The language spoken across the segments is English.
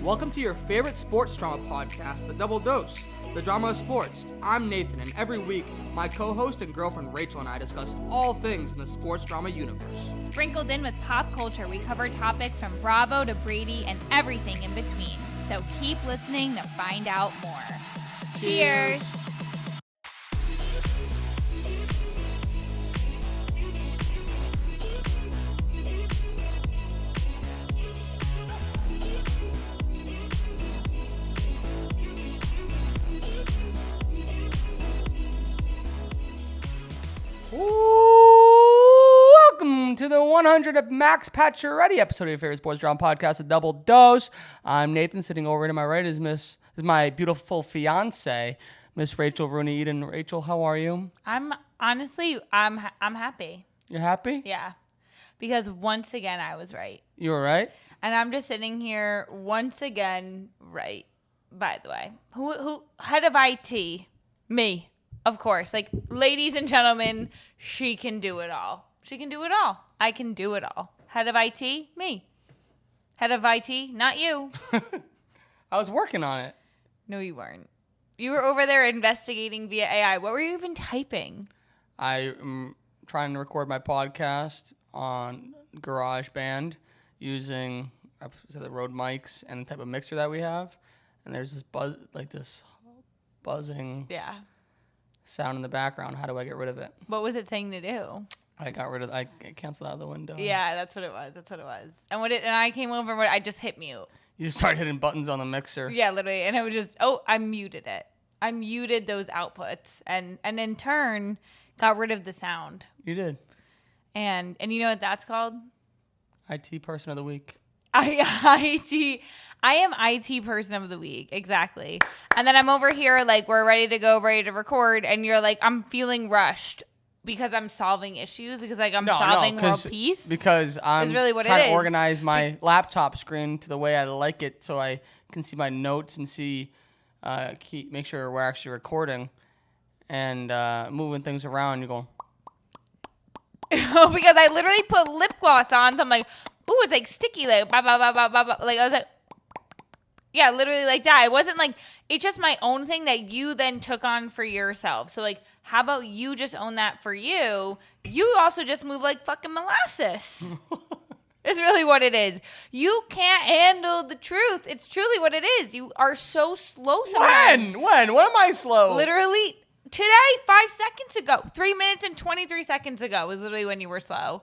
Welcome to your favorite sports drama podcast, The Double Dose, the drama of sports. I'm Nathan, and every week, my co-host and girlfriend Rachel and I discuss all things in the sports drama universe. Sprinkled in with pop culture, we cover topics from Bravo to Brady and everything in between. So keep listening to find out more. Cheers. Welcome to the 100 of Max Pacioretty episode of your favorite sports drama podcast, The Double Dose. I'm Nathan. Sitting over to my right is my beautiful fiance, Miss Rachel Rooney Eden. Rachel, how are you? I'm happy. You're happy? Yeah. Because once again, I was right. You were right? And I'm just sitting here once again right, by the way. Who head of IT? Me. Of course. Like, ladies and gentlemen, she can do it all. She can do it all. I can do it all. Head of IT? Me. Head of IT? Not you. I was working on it. No, you weren't. You were over there investigating via AI. What were you even typing? I am trying to record my podcast on GarageBand using the Rode mics and the type of mixer that we have. And there's this buzzing sound in the background. How do I get rid of it? What was it saying to do? I canceled out of the window. Yeah, that's what it was. And I came over and I just hit mute. You just started hitting buttons on the mixer. Yeah, literally. And it was just, I muted it. I muted those outputs and in turn got rid of the sound. You did. And you know what that's called? IT person of the week. I am IT person of the week. Exactly. And then I'm over here like we're ready to go, ready to record. And you're like, I'm feeling rushed because I'm solving issues. Because like solving world peace. Because I'm really what trying it to is. organize my laptop screen to the way I like it so I can see my notes and see, make sure we're actually recording and moving things around. You go. Because I literally put lip gloss on. So I'm like, ooh, it's like sticky. Like, blah, blah, blah, blah, blah, blah. Like I was like, yeah, literally like that. It wasn't like, it's just my own thing that you then took on for yourself. So like, how about you just own that for you? You also just move like fucking molasses. It's really what it is. You can't handle the truth. It's truly what it is. You are so slow sometimes. When? When am I slow? Literally today, 5 seconds ago, 3 minutes and 23 seconds ago was literally when you were slow.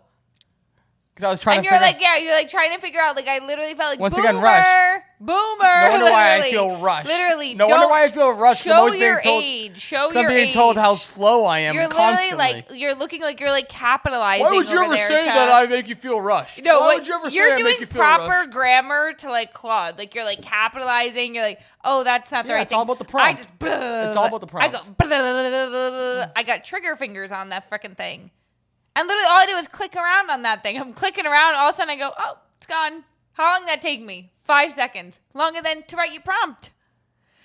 Because I was trying and you're like trying to figure out, like, I literally felt like, once boomer, again, rush. Boomer. No wonder why I feel rushed. Literally. No wonder why I feel rushed. Show your age. Show your age. I'm being told how slow I am you're constantly. Literally like, you're looking like you're like capitalizing. Why would you ever say that I make you feel rushed? No, why would you ever say I make you feel rushed? You're doing proper grammar to like Claude. Like you're like capitalizing. You're like, oh, that's not the right thing. It's all about the prompt. It's all about the prompt. I got trigger fingers on that freaking thing. And literally all I did was click around on that thing. I'm clicking around. All of a sudden I go, oh, it's gone. How long did that take me? 5 seconds. Longer than to write your prompt.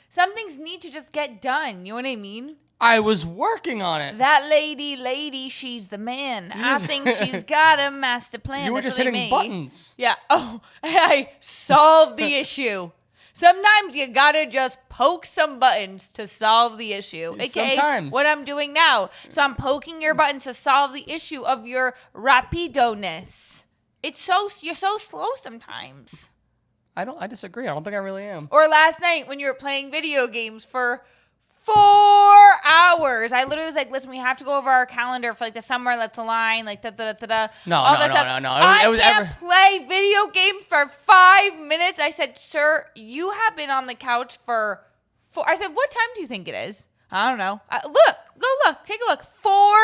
Some things need to just get done. You know what I mean? I was working on it. That lady, she's the man. I think she's got a master plan. You were just hitting buttons. Yeah. Oh, I solved the issue. Sometimes you gotta just poke some buttons to solve the issue. AKA sometimes. What I'm doing now. So I'm poking your buttons to solve the issue of your rapido-ness. You're so slow sometimes. I disagree. I don't think I really am. Or last night when you were playing video games for 4 hours. I literally was like, listen, we have to go over our calendar for like the summer. Let's align. Like da-da-da-da-da. No. I can't play video games for 5 minutes. I said, sir, you have been on the couch for 4. I said, what time do you think it is? I don't know. Go look. Take a look. 4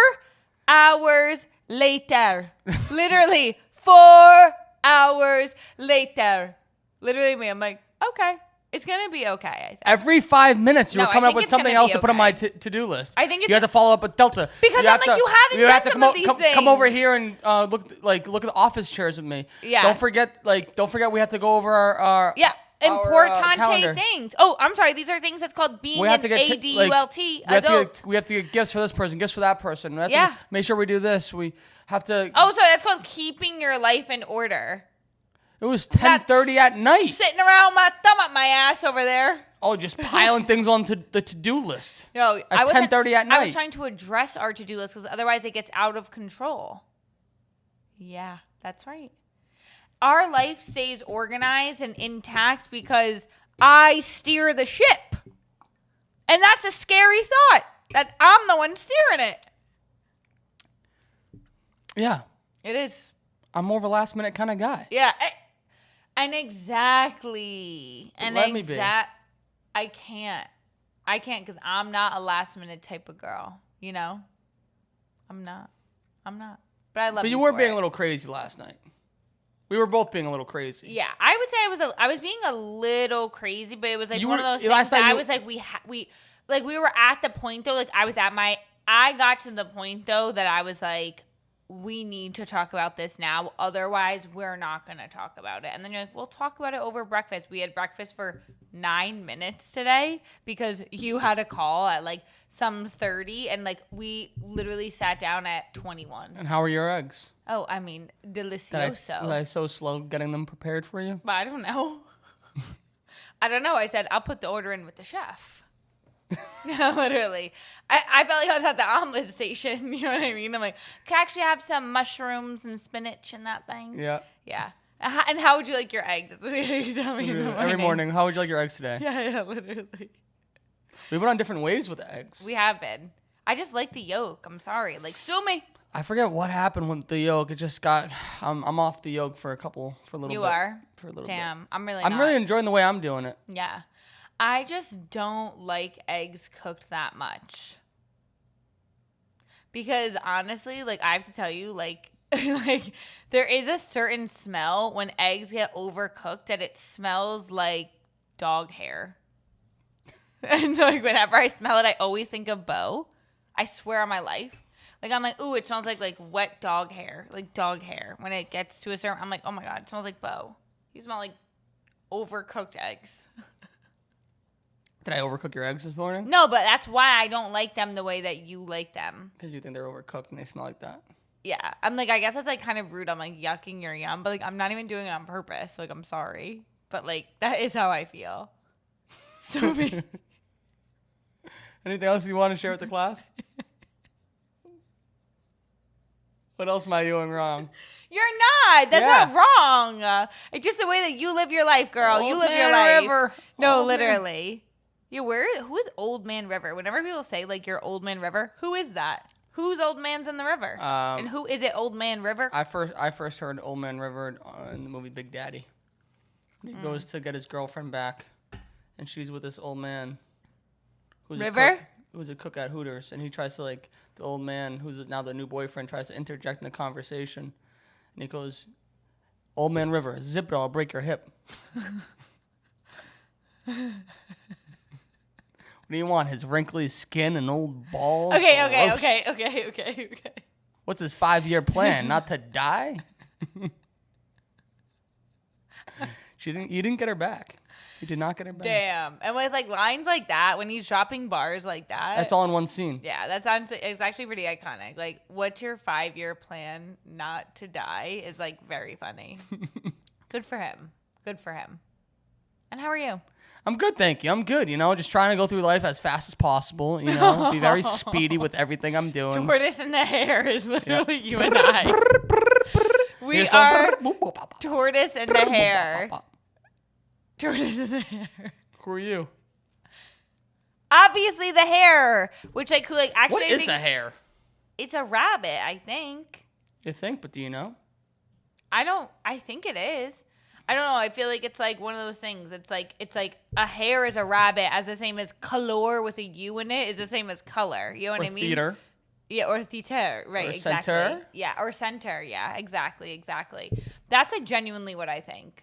hours later. Literally 4 hours later. Literally me. I'm like, okay. It's going to be okay, I think. Every 5 minutes, you were coming up with something else to put on my to-do list. I think it's... You have to follow up with Delta. Because you haven't done some of these things. Come over here and look at the office chairs with me. Yeah. Don't forget we have to go over our importante things. Oh, I'm sorry. These are things that's called being an ADULT, adult. We have to get gifts for this person, gifts for that person. We have to make sure we do this. We have to... Oh, sorry. That's called keeping your life in order. It was 10:30 at night. Sitting around my thumb up my ass over there. Oh, just piling things onto the to-do list. No, at 10:30 at night. I was trying to address our to-do list because otherwise it gets out of control. Yeah, that's right. Our life stays organized and intact because I steer the ship. And that's a scary thought, that I'm the one steering it. Yeah. It is. I'm more of a last minute kind of guy. Yeah. And exactly. Let me be. I can't because I'm not a last minute type of girl. You know? I'm not. But I love you. But you were being a little crazy last night. We were both being a little crazy. Yeah, I would say I was being a little crazy, but it was like one of those things that I was like we were at the point though, like I got to the point though that I was like, we need to talk about this now, otherwise we're not going to talk about it. And then you're like, we'll talk about it over breakfast. We had breakfast for 9 minutes today because you had a call at like some 30 and like we literally sat down at 21. And how are your eggs? Oh, I mean, delicioso. Was I so slow getting them prepared for you? But I don't know. I said, I'll put the order in with the chef. Literally. I felt like I was at the omelet station. You know what I mean? I'm like, can I actually have some mushrooms and spinach in that thing? Yeah. Yeah. And how would you like your eggs? That's what you tell me in the morning. Every morning. How would you like your eggs today? Yeah, literally. We went on different ways with the eggs. We have been. I just like the yolk. I'm sorry. Like, sue me. I forget what happened with the yolk. It just got. I'm off the yolk for a little bit. You are? For a little Damn. bit. I'm not. Really enjoying the way I'm doing it. Yeah. I just don't like eggs cooked that much. Because honestly, like I have to tell you, like like there is a certain smell when eggs get overcooked that it smells like dog hair. And like whenever I smell it, I always think of Bo. I swear on my life. Like I'm like, ooh, it smells like wet dog hair. Like dog hair. When it gets to a certain, I'm like, oh my God, it smells like Bo. You smell like overcooked eggs. Did I overcook your eggs this morning? No, but that's why I don't like them the way that you like them. Because you think they're overcooked and they smell like that. Yeah. I'm like, I guess that's like kind of rude. I'm like yucking your yum, but like I'm not even doing it on purpose. Like I'm sorry. But like that is how I feel. So me. Anything else you want to share with the class? What else am I doing wrong? You're not. That's not wrong. It's just the way that you live your life, girl. You live your life. River. No, literally. Who is Old Man River? Whenever people say like you're Old Man River, who is that? Who's Old Man's in the river? And who is it? Old Man River? I first heard Old Man River in the movie Big Daddy. He goes to get his girlfriend back, and she's with this old man. Who's a cook at Hooters, and he tries to like the old man who's now the new boyfriend tries to interject in the conversation, and he goes, "Old Man River, zip it, I'll break your hip." What do you want? His wrinkly skin and old balls? Okay. What's his 5-year plan? Not to die? You didn't get her back. You did not get her back. Damn. And with like lines like that, when he's dropping bars like that. That's all in one scene. Yeah, it's actually pretty iconic. Like, what's your 5-year plan not to die is like very funny. Good for him. And how are you? I'm good, thank you. I'm good, just trying to go through life as fast as possible, be very speedy with everything I'm doing. Tortoise in the hair is literally you and I. We are tortoise in the hair. Tortoise in the hair. Who are you? Obviously the hair, which actually what is a hare? It's a rabbit, I think. You think, but do you know? I think it is. I don't know. I feel like it's like one of those things. It's like a hare is a rabbit as the same as color with a U in it is the same as color. You know what I mean? Theater. Yeah, or theater. Right, or exactly. Center. Yeah, or center. Yeah, exactly. That's like genuinely what I think.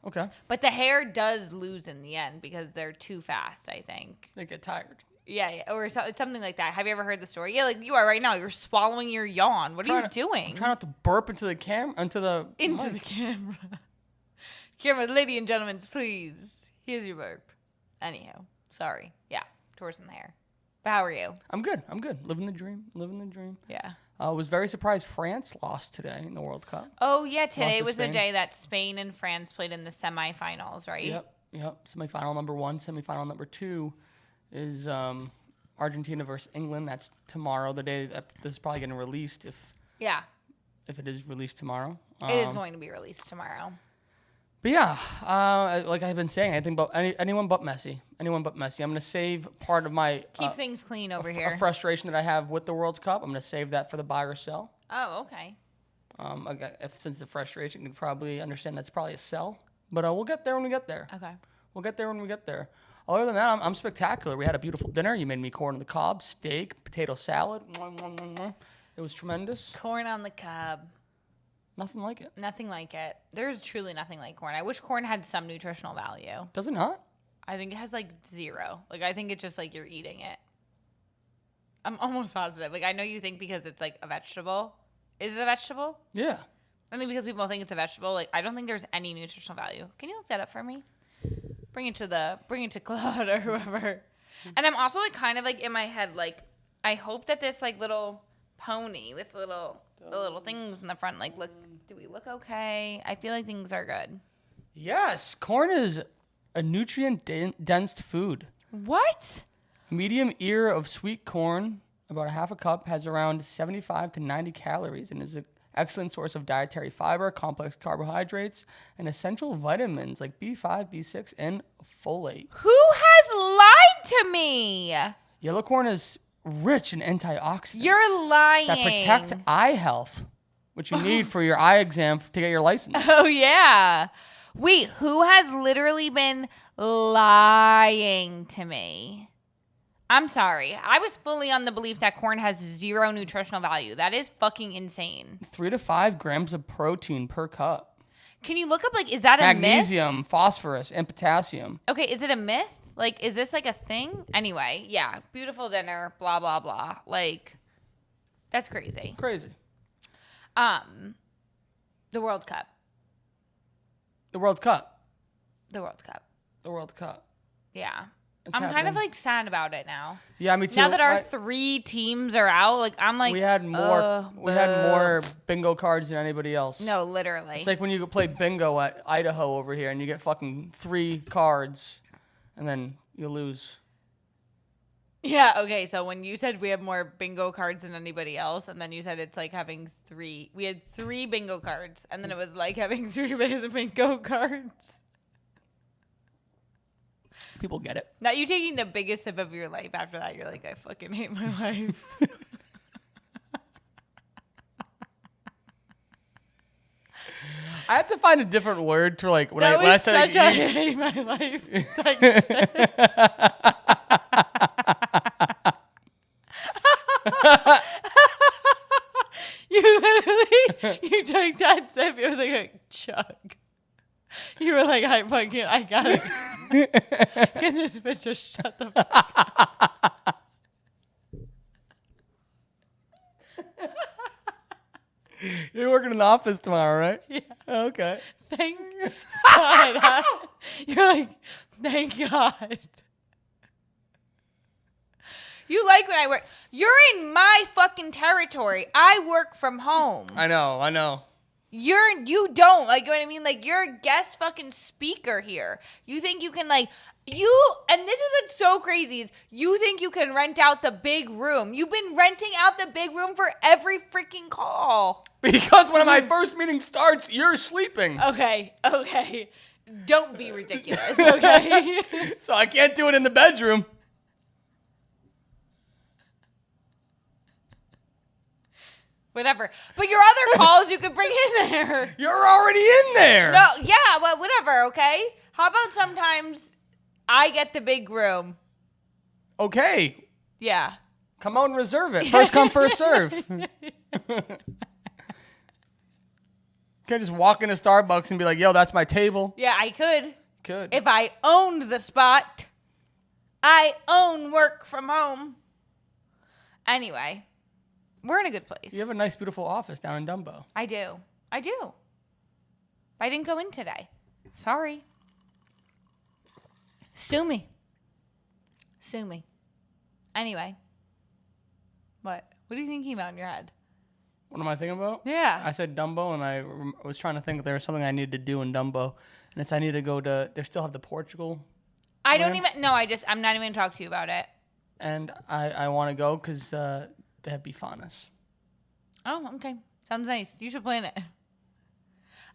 Okay. But the hare does lose in the end because they're too fast, I think. They get tired. Yeah, or something like that. Have you ever heard the story? Yeah, like you are right now. You're swallowing your yawn. What are you doing? I'm trying not to burp into the camera, into the camera. Camera, ladies and gentlemen, please. Here's your burp. Anyhow, sorry. Yeah, tortoise in the hair. But how are you? I'm good. Living the dream. Yeah. I was very surprised France lost today in the World Cup. Oh, yeah. Today to was the Spain. day that Spain and France played in the semifinals, right? Yep. Semifinal number 1. Semifinal number 2 is Argentina versus England. That's tomorrow, the day that this is probably getting released if it is released tomorrow. It is going to be released tomorrow. But yeah, like I've been saying, I think about anyone but Messi. Anyone but Messi. I'm going to save part of my Keep things clean over here. a frustration that I have with the World Cup. I'm going to save that for the buy or sell. Oh, okay. Since the frustration, you can probably understand that's probably a sell. But we'll get there when we get there. Okay. We'll get there when we get there. Other than that, I'm spectacular. We had a beautiful dinner. You made me corn on the cob, steak, potato salad. It was tremendous. Corn on the cob. Nothing like it. Nothing like it. There's truly nothing like corn. I wish corn had some nutritional value. Does it not? I think it has like 0. Like I think it's just like you're eating it. I'm almost positive. Like I know you think because it's like a vegetable. Is it a vegetable? Yeah. I think because people think it's a vegetable. Like I don't think there's any nutritional value. Can you look that up for me? Bring it to Claude or whoever. And I'm also like kind of like in my head like I hope that this like little pony with the little things in the front like look. Do we look okay? I feel like things are good. Yes, corn is a nutrient-dense food. What? A medium ear of sweet corn, about a half a cup, has around 75 to 90 calories and is an excellent source of dietary fiber, complex carbohydrates, and essential vitamins like B5, B6, and folate. Who has lied to me? Yellow corn is rich in antioxidants. You're lying. That protect eye health, which you need for your eye exam to get your license. Oh, yeah. Wait, who has literally been lying to me? I'm sorry. I was fully on the belief that corn has 0 nutritional value. That is fucking insane. 3 to 5 grams of protein per cup. Can you look up, like, is that a myth? Magnesium, phosphorus, and potassium. Okay, is it a myth? Like, is this like a thing? Anyway, yeah. Beautiful dinner, blah, blah, blah. Like, that's crazy. Crazy. The World Cup. The World Cup. The World Cup. The World Cup. Yeah. It's I'm kind happening. of like sad about it now. Yeah, me too. Now that our 3 teams are out, like I'm like we had more bingo cards than anybody else. No, literally. It's like when you play bingo at Idaho over here and you get fucking 3 cards and then you lose. Yeah, okay, so when you said we have more bingo cards than anybody else, and then you said it's like having 3, we had 3 bingo cards, and then it was like having 3 bingo cards. People get it. Now you taking the biggest sip of your life after that, you're like, I fucking hate my life. I have to find a different word to like when that I was said such a hate my life. Like, you literally, you took that sip. It was like a chug. You were like, I got it. Can this bitch just shut the fuck up? You're working in the office tomorrow, right? Yeah. Okay. Thank God. You're like, thank God. You like when I work. You're in my fucking territory. I work from home. I know. You don't, like, you know what I mean? Like, you're a guest fucking speaker here. You think you can, like, and this is what's so crazy is you think you can rent out the big room. You've been renting out the big room for every freaking call. Because when my first meeting starts, you're sleeping. Okay. Don't be ridiculous, okay? So I can't do it in the bedroom. Whatever. But your other calls you could bring in there. You're already in there. No, yeah, well, whatever, okay? How about sometimes I get the big room? Okay. Yeah. Come out and reserve it. First come, first serve. Can't just walk into Starbucks and be like, yo, that's my table. Yeah, I could. Could. If I owned the spot. I own work from home. Anyway, we're in a good place. You have a nice, beautiful office down in Dumbo. I do. I didn't go in today. Sorry. Sue me. Anyway. What are you thinking about in your head? What am I thinking about? Yeah. I said Dumbo, and I was trying to think if there was something I needed to do in Dumbo. And it's I need to go to, they still have the Portugal. I don't even, no, I'm not even going to talk to you about it. And I want to go because they have bifanas. Oh, okay. Sounds nice. You should plan it.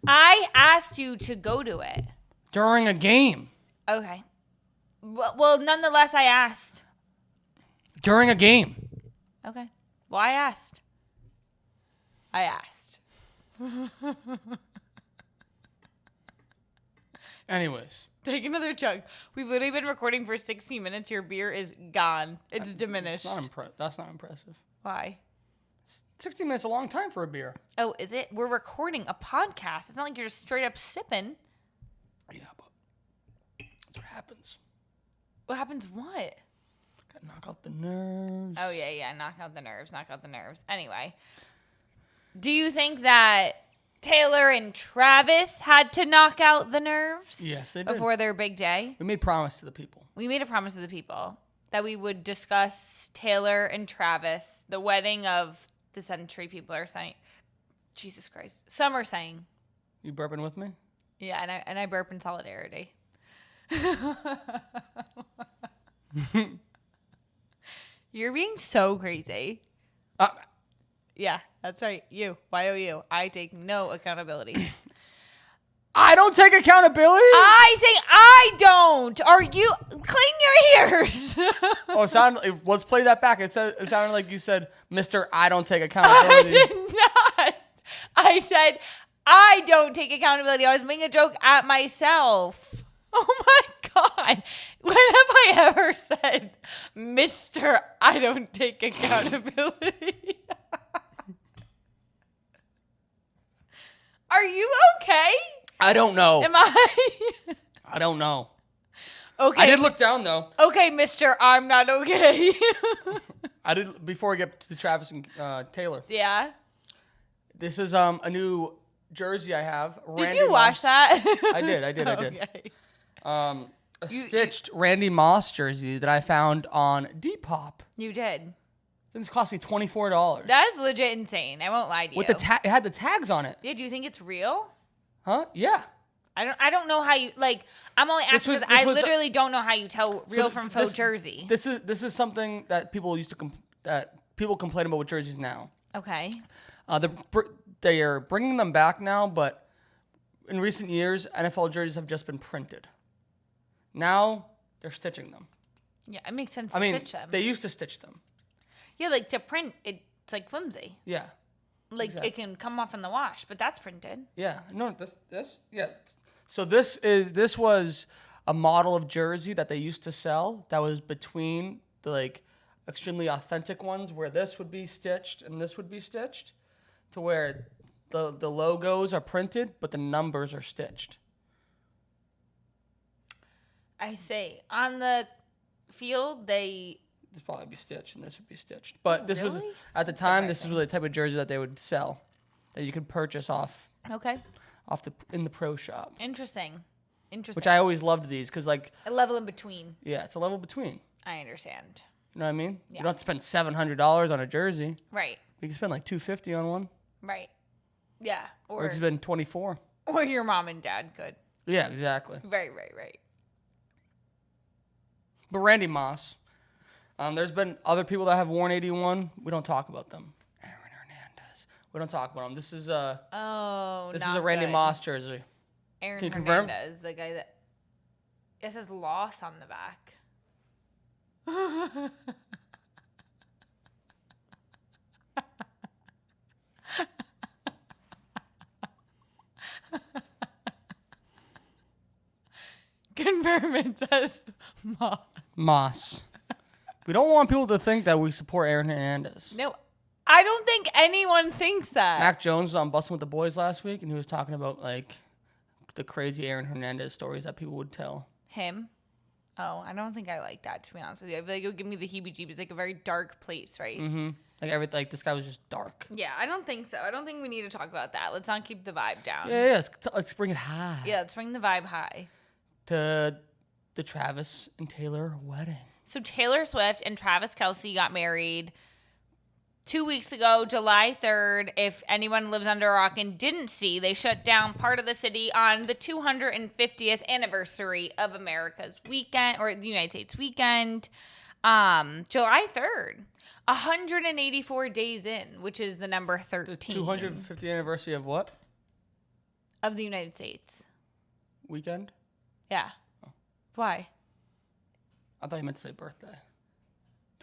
I asked you to go to it. During a game. Okay. Well, nonetheless, I asked. During a game. Okay. Well, I asked. Anyways. Take another chug. We've literally been recording for 16 minutes. Your beer is gone. It's diminished. That's not impressive. Why? 16 minutes is a long time for a beer. Oh, is it? We're recording a podcast. It's not like you're just straight up sipping. Yeah, but that's what happens. What happens what? Gotta knock out the nerves. Oh, yeah. Knock out the nerves. Anyway. Do you think that Taylor and Travis had to knock out the nerves? Yes, they did. Before their big day? We made promise to the people. We made a promise to the people that we would discuss Taylor and Travis, the wedding of the century, people are saying. Jesus Christ. Some are saying. You burping with me? Yeah, and I burp in solidarity. You're being so crazy. Yeah, that's right. You. Y-O-U. I take no accountability. I don't take accountability? I say I don't. Are you? Clean your ears. Let's play that back. It sounded like you said, Mr. I don't take accountability. I did not. I said, I don't take accountability. I was making a joke at myself. Oh my God. When have I ever said, Mr. I don't take accountability? Are you okay? I don't know. Am I? I don't know. Okay. I did look down, though. Okay, Mr. I'm not okay. I did, before we get to Travis and Taylor. Yeah. This is a new jersey I have. Did you watch that? I did. Okay. A stitched Randy Moss jersey that I found on Depop. You did. This cost me $24. That's legit insane. I won't lie to you. With it had the tags on it. Yeah, do you think it's real? Huh? Yeah. I don't know how you, like, I'm only asking because I literally don't know how you tell real from faux jersey. This is something that people used to that people complain about with jerseys now. Okay. They are bringing them back now, but in recent years, NFL jerseys have just been printed. Now they're stitching them. Yeah, it makes sense to stitch them. They used to stitch them. Yeah, like to print, it's like flimsy. Yeah. Like exactly. It can come off in the wash, but that's printed. Yeah. No, yeah. So this was a model of jersey that they used to sell that was between the like extremely authentic ones where this would be stitched and this would be stitched to where the logos are printed but the numbers are stitched. I see. On the field, this probably be stitched and this would be stitched. But this really? was at the time this was really the type of jersey that they would sell that you could purchase off. Okay. In the pro shop. Interesting. Which I always loved these because like a level in between. Yeah, it's a level between. I understand. You know what I mean? Yeah. You don't have to spend $700 on a jersey. Right. You can spend like $250 on one. Right. Yeah. Or you can spend $24. Or your mom and dad could. Yeah, exactly. Right. But Randy Moss, there's been other people that have worn 81. We don't talk about them. Aaron Hernandez. We don't talk about them. This is a Randy Moss jersey. Aaron Hernandez, the guy that it says loss on the back. Confirm it says Moss. We don't want people to think that we support Aaron Hernandez. No, I don't think anyone thinks that. Mac Jones was on Bustin' with the Boys last week, and he was talking about like the crazy Aaron Hernandez stories that people would tell. Him? Oh, I don't think I like that, to be honest with you. I feel like it would give me the heebie-jeebies, like a very dark place, right? Mm-hmm. Like this guy was just dark. Yeah, I don't think so. I don't think we need to talk about that. Let's not keep the vibe down. Yeah. Let's bring it high. Yeah, let's bring the vibe high. To the Travis and Taylor wedding. So Taylor Swift and Travis Kelce got married 2 weeks ago, July 3rd, if anyone lives under a rock and didn't see, they shut down part of the city on the 250th anniversary of America's weekend, or the United States weekend. July 3rd, 184 days in, which is the number 13. The 250th anniversary of what? Of the United States. Weekend? Yeah. Why? I thought you meant to say birthday.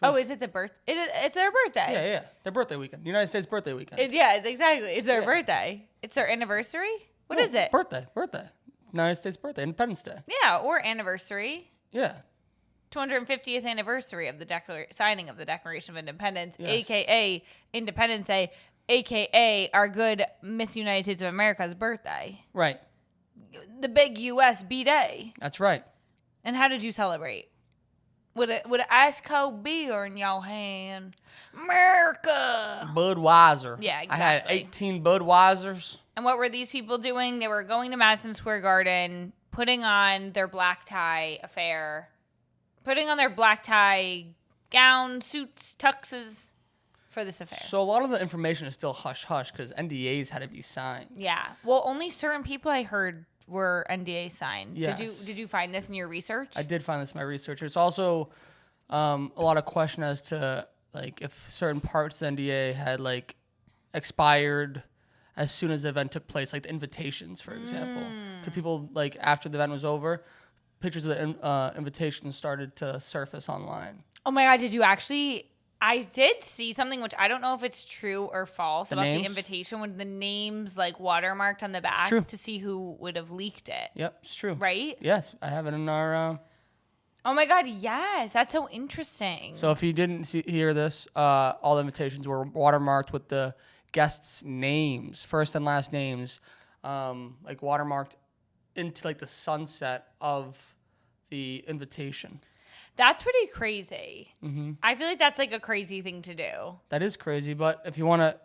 Oh, is it the birth? It's their birthday. Yeah. Their birthday weekend. United States birthday weekend. It's exactly. It's their birthday. It's their anniversary? What is it? Birthday. United States birthday. Independence Day. Yeah, or anniversary. Yeah. 250th anniversary of the signing of the Declaration of Independence, Yes. a.k.a. Independence Day, a.k.a. our good Miss United States of America's birthday. Right. The big U.S. B-Day. That's right. And how did you celebrate? With an ice cold beer in your hand. America. Budweiser. Yeah, I had exactly. 18 Budweisers. And what were these people doing? They were going to Madison Square Garden, putting on their black tie affair, putting on their black tie gowns, suits, tuxes for this affair. So a lot of the information is still hush-hush because NDAs had to be signed. Yeah. Well, only certain people I heard were NDA signed. Yes. Did you find this in your research? I did find this in my research. It's also a lot of question as to like if certain parts of the NDA had like expired as soon as the event took place, like the invitations, for example. Could people like after the event was over, pictures of the invitations started to surface online? Oh my God, did you actually? I did see something, which I don't know if it's true or false, about names? the invitation with the names like watermarked on the back true. to see who would have leaked it. Yep, it's true. Right? Yes, I have it in our... Oh my God, yes. That's so interesting. So if you didn't hear this, all the invitations were watermarked with the guests' names, first and last names, like watermarked into like the sunset of the invitation. That's pretty crazy. Mm-hmm. I feel like that's like a crazy thing to do. That is crazy, but if you want to,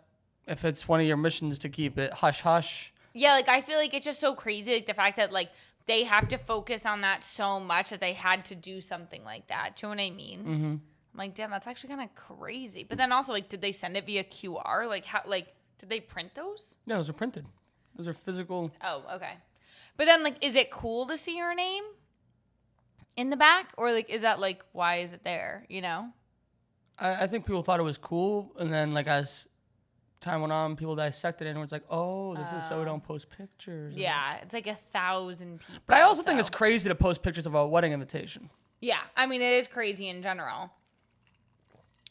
if it's one of your missions to keep it hush-hush. Yeah, like I feel like it's just so crazy, like the fact that like they have to focus on that so much that they had to do something like that. Do you know what I mean? Mm-hmm. I'm like, damn, that's actually kind of crazy. But then also, like, did they send it via QR? Like, how? Like, did they print those? No, those are printed. Those are physical. Oh, okay. But then, like, is it cool to see your name in the back, or like, is that like, why is it there? You know? I think people thought it was cool, and then like as time went on, people dissected it, and it was like, oh, this is so we don't post pictures. Yeah, it's like 1,000 people. But I also think it's crazy to post pictures of a wedding invitation. Yeah, I mean, it is crazy in general.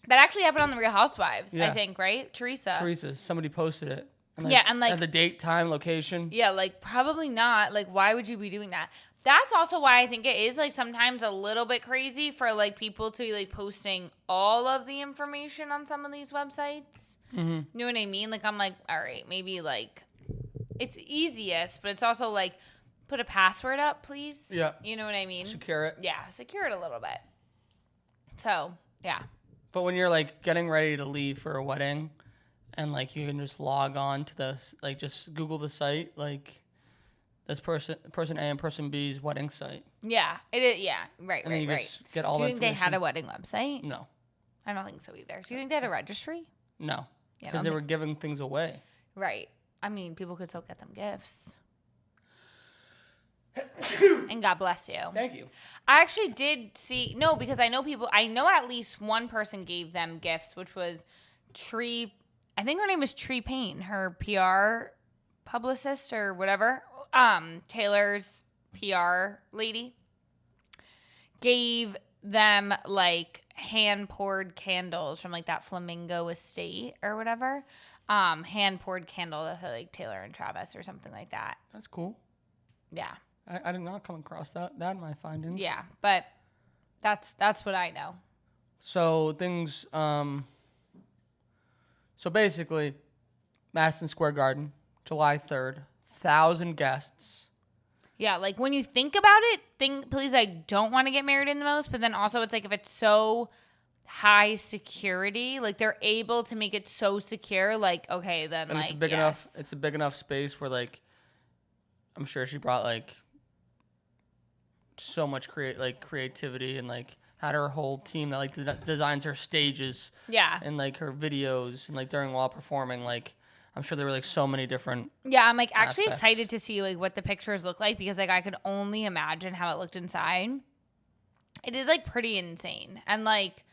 That actually happened on The Real Housewives, Yeah. I think, right? Teresa, somebody posted it. And Yeah, and, like- and the date, time, location. Yeah, like probably not. Like, why would you be doing that? That's also why I think it is like sometimes a little bit crazy for like people to be like posting all of the information on some of these websites. Mm-hmm. You know what I mean? Like, I'm like, all right, maybe like it's easiest, but it's also like put a password up, please. Yeah. You know what I mean? Secure it. Yeah, secure it a little bit. So, yeah. But when you're like getting ready to leave for a wedding, and like you can just log on to the like just Google the site like this person A and person B's wedding site. Yeah, it is. Yeah, right, And then you right. just get all Do you the think they had a information. wedding website? No. I don't think so either. Do you think they had a registry? No. Yeah, I Because don't they think- were giving things away. Right. I mean, people could still get them gifts. And God bless you. Thank you. I actually did see, no, because I know at least one person gave them gifts, which was I think her name is Tree Payne, her PR publicist or whatever. Taylor's PR lady gave them like hand poured candles from like that Flamingo estate or whatever. Hand poured candle that said like Taylor and Travis or something like that. That's cool. Yeah. I did not come across that in my findings. Yeah. But that's what I know. So things so basically Madison Square Garden, July 3rd, 1,000 guests. Yeah, like when you think about it, please, I don't want to get married in the most, but then also it's like if it's so high security, like they're able to make it so secure, like okay, then And like it's a big yes. enough it's a big enough space where like I'm sure she brought like so much creativity and like had her whole team that like designs her stages. Yeah. And like her videos and like during while performing, like I'm sure there were like so many different. Yeah, I'm like actually aspects. excited to see like what the pictures look like because like I could only imagine how it looked inside. It is like pretty insane. And like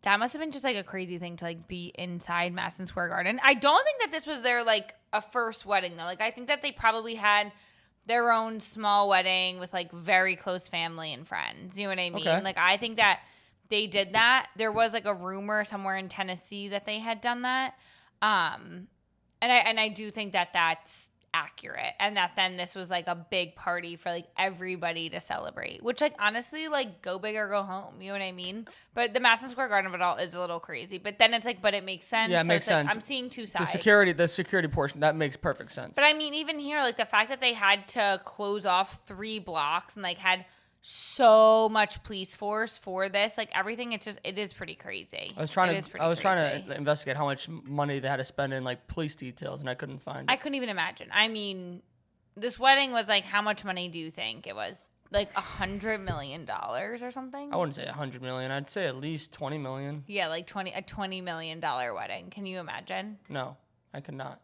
that must have been just like a crazy thing to like be inside Madison Square Garden. I don't think that this was their like a first wedding though. Like I think that they probably had their own small wedding with like very close family and friends. You know what I mean? Okay. Like I think that they did that. There was like a rumor somewhere in Tennessee that they had done that. And I do think that that's accurate and that then this was like a big party for like everybody to celebrate, which like honestly like go big or go home, you know what I mean? But the Madison Square Garden of it all is a little crazy, but then it's like but it makes sense. Yeah, it makes sense. Like, I'm seeing two sides. The security portion, that makes perfect sense. But I mean even here like the fact that they had to close off 3 blocks and like had so much police force for this, like everything, it is pretty crazy. I was trying to investigate how much money they had to spend in like police details, and I couldn't find it. I couldn't even imagine. I mean, this wedding was like, how much money do you think it was? Like $100 million or something? I wouldn't say $100 million. I'd say at least $20 million. Yeah, like a $20 million wedding. Can you imagine? No, I could not.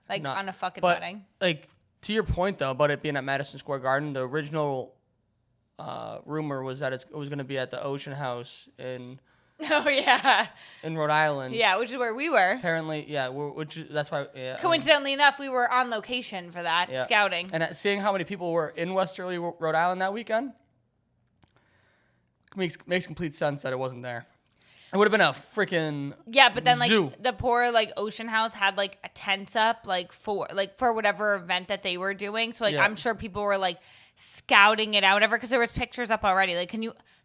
Like on a fucking but, wedding. Like to your point though, about it being at Madison Square Garden, the original rumor was that it was going to be at the Ocean House in Oh yeah, in Rhode Island. Yeah, which is where we were. Apparently, yeah. That's why. Yeah, Coincidentally enough, we were on location for that scouting. And seeing how many people were in Westerly, Rhode Island that weekend makes complete sense that it wasn't there. It would have been a freaking but then zoo. Like the poor like Ocean House had like a tents up like for whatever event that they were doing. So like I'm sure people were like scouting it out, whatever, because there was pictures up already. Like,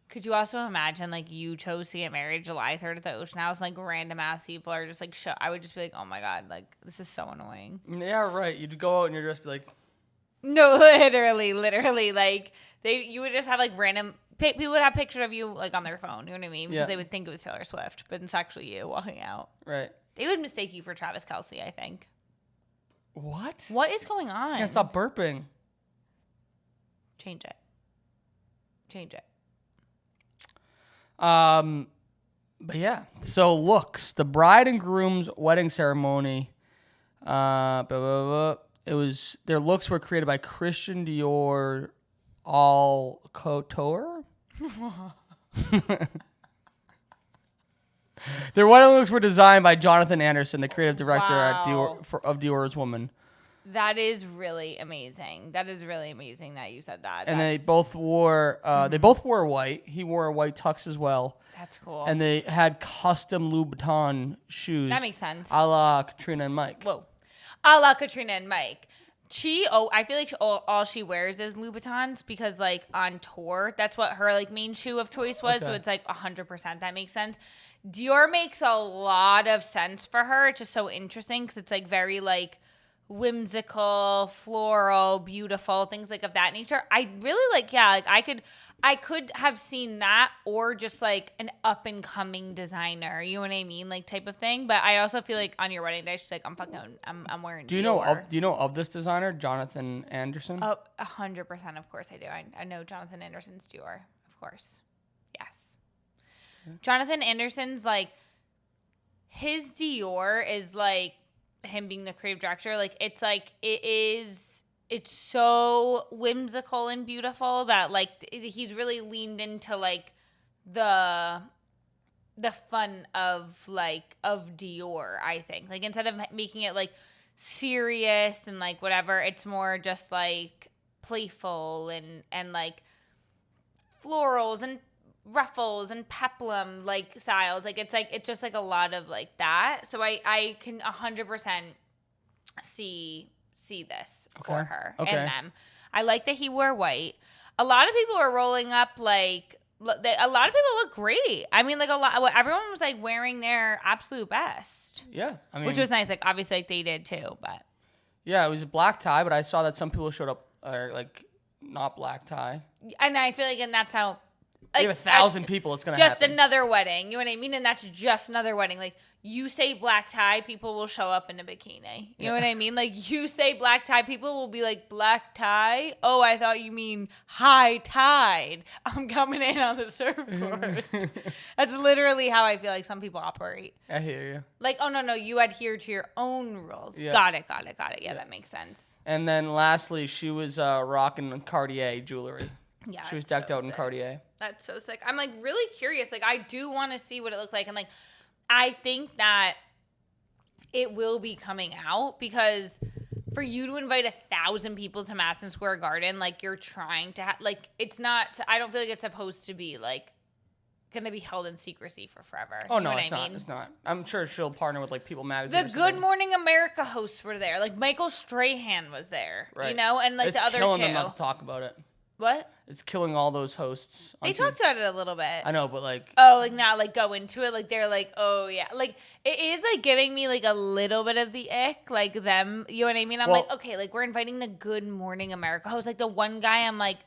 could you also imagine like you chose to get married July 3rd at the Ocean House, like random ass people are just like I would just be like, oh my god, like this is so annoying. Yeah, right. You'd go out and you'd just be like, no, literally, like you would just have like random. People would have pictures of you like on their phone, you know what I mean? Because they would think it was Taylor Swift, but it's actually you walking out. Right. They would mistake you for Travis Kelce, I think. What? What is going on? I can't stop burping. Change it. But yeah. So looks, the bride and groom's wedding ceremony. It was their looks were created by Christian Dior All Couture. Their wedding looks were designed by Jonathan Anderson, the creative director at of Dior's Woman. That is really amazing. That you said that. And they both wore white. He wore a white tux as well. That's cool. And they had custom Louboutin shoes. That makes sense. A la Katrina and Mike. Whoa. A la Katrina and Mike. I feel like all she wears is Louboutins because like on tour, that's what her like main shoe of choice was. Okay. So it's like 100% that makes sense. Dior makes a lot of sense for her. It's just so interesting because it's like very like whimsical, floral, beautiful, things like of that nature. I really like, I could have seen that or just like an up and coming designer, you know what I mean? Like type of thing. But I also feel like on your wedding day, she's like, I'm wearing Dior. Do you know of this designer, Jonathan Anderson? 100%. Of course I do. I know Jonathan Anderson's Dior. Of course. Yes. Yeah. Jonathan Anderson's like, his Dior is like, him being the creative director, like it's so whimsical and beautiful that like he's really leaned into like the fun of Dior, I think. Like instead of making it like serious and like whatever, it's more just like playful and like florals and ruffles and peplum like styles. Like it's just like a lot of like that. So I can 100% see this for her and them. I like that he wore white. A lot of people are rolling up like a lot of people look great. I mean, like everyone was like wearing their absolute best. Yeah, I mean, which was nice. Like obviously, like they did too, but yeah, it was a black tie. But I saw that some people showed up like not black tie, and I feel like, and that's how like, you have 1,000 people, it's going to happen. Just another wedding. You know what I mean? And that's just another wedding. Like, you say black tie, people will show up in a bikini. You know what I mean? Like, you say black tie, people will be like, black tie? Oh, I thought you mean high tide. I'm coming in on the surfboard. That's literally how I feel like some people operate. I hear you. Like, oh, no, you adhere to your own rules. Yeah. Got it. Yeah, that makes sense. And then lastly, she was rocking Cartier jewelry. Yeah, she was decked out in Cartier. That's so sick. I'm like really curious. Like, I do want to see what it looks like. And like, I think that it will be coming out because for you to invite 1,000 people to Madison Square Garden, like you're trying to like, it's not, I don't feel like it's supposed to be like going to be held in secrecy for forever. Oh, no, you know it's not. It's not. I'm sure she'll partner with like People Magazine. The Good Morning America hosts were there. Like Michael Strahan was there, right. you know, and like it's the other killing two. them not to talk about it. What? It's killing all those hosts. They talked about it a little bit. I know, but like... Oh, like not like go into it. Like they're like, oh yeah. Like it is like giving me like a little bit of the ick. Like them, you know what I mean? I'm like, okay, like we're inviting the Good Morning America host. Like the one guy, I'm like,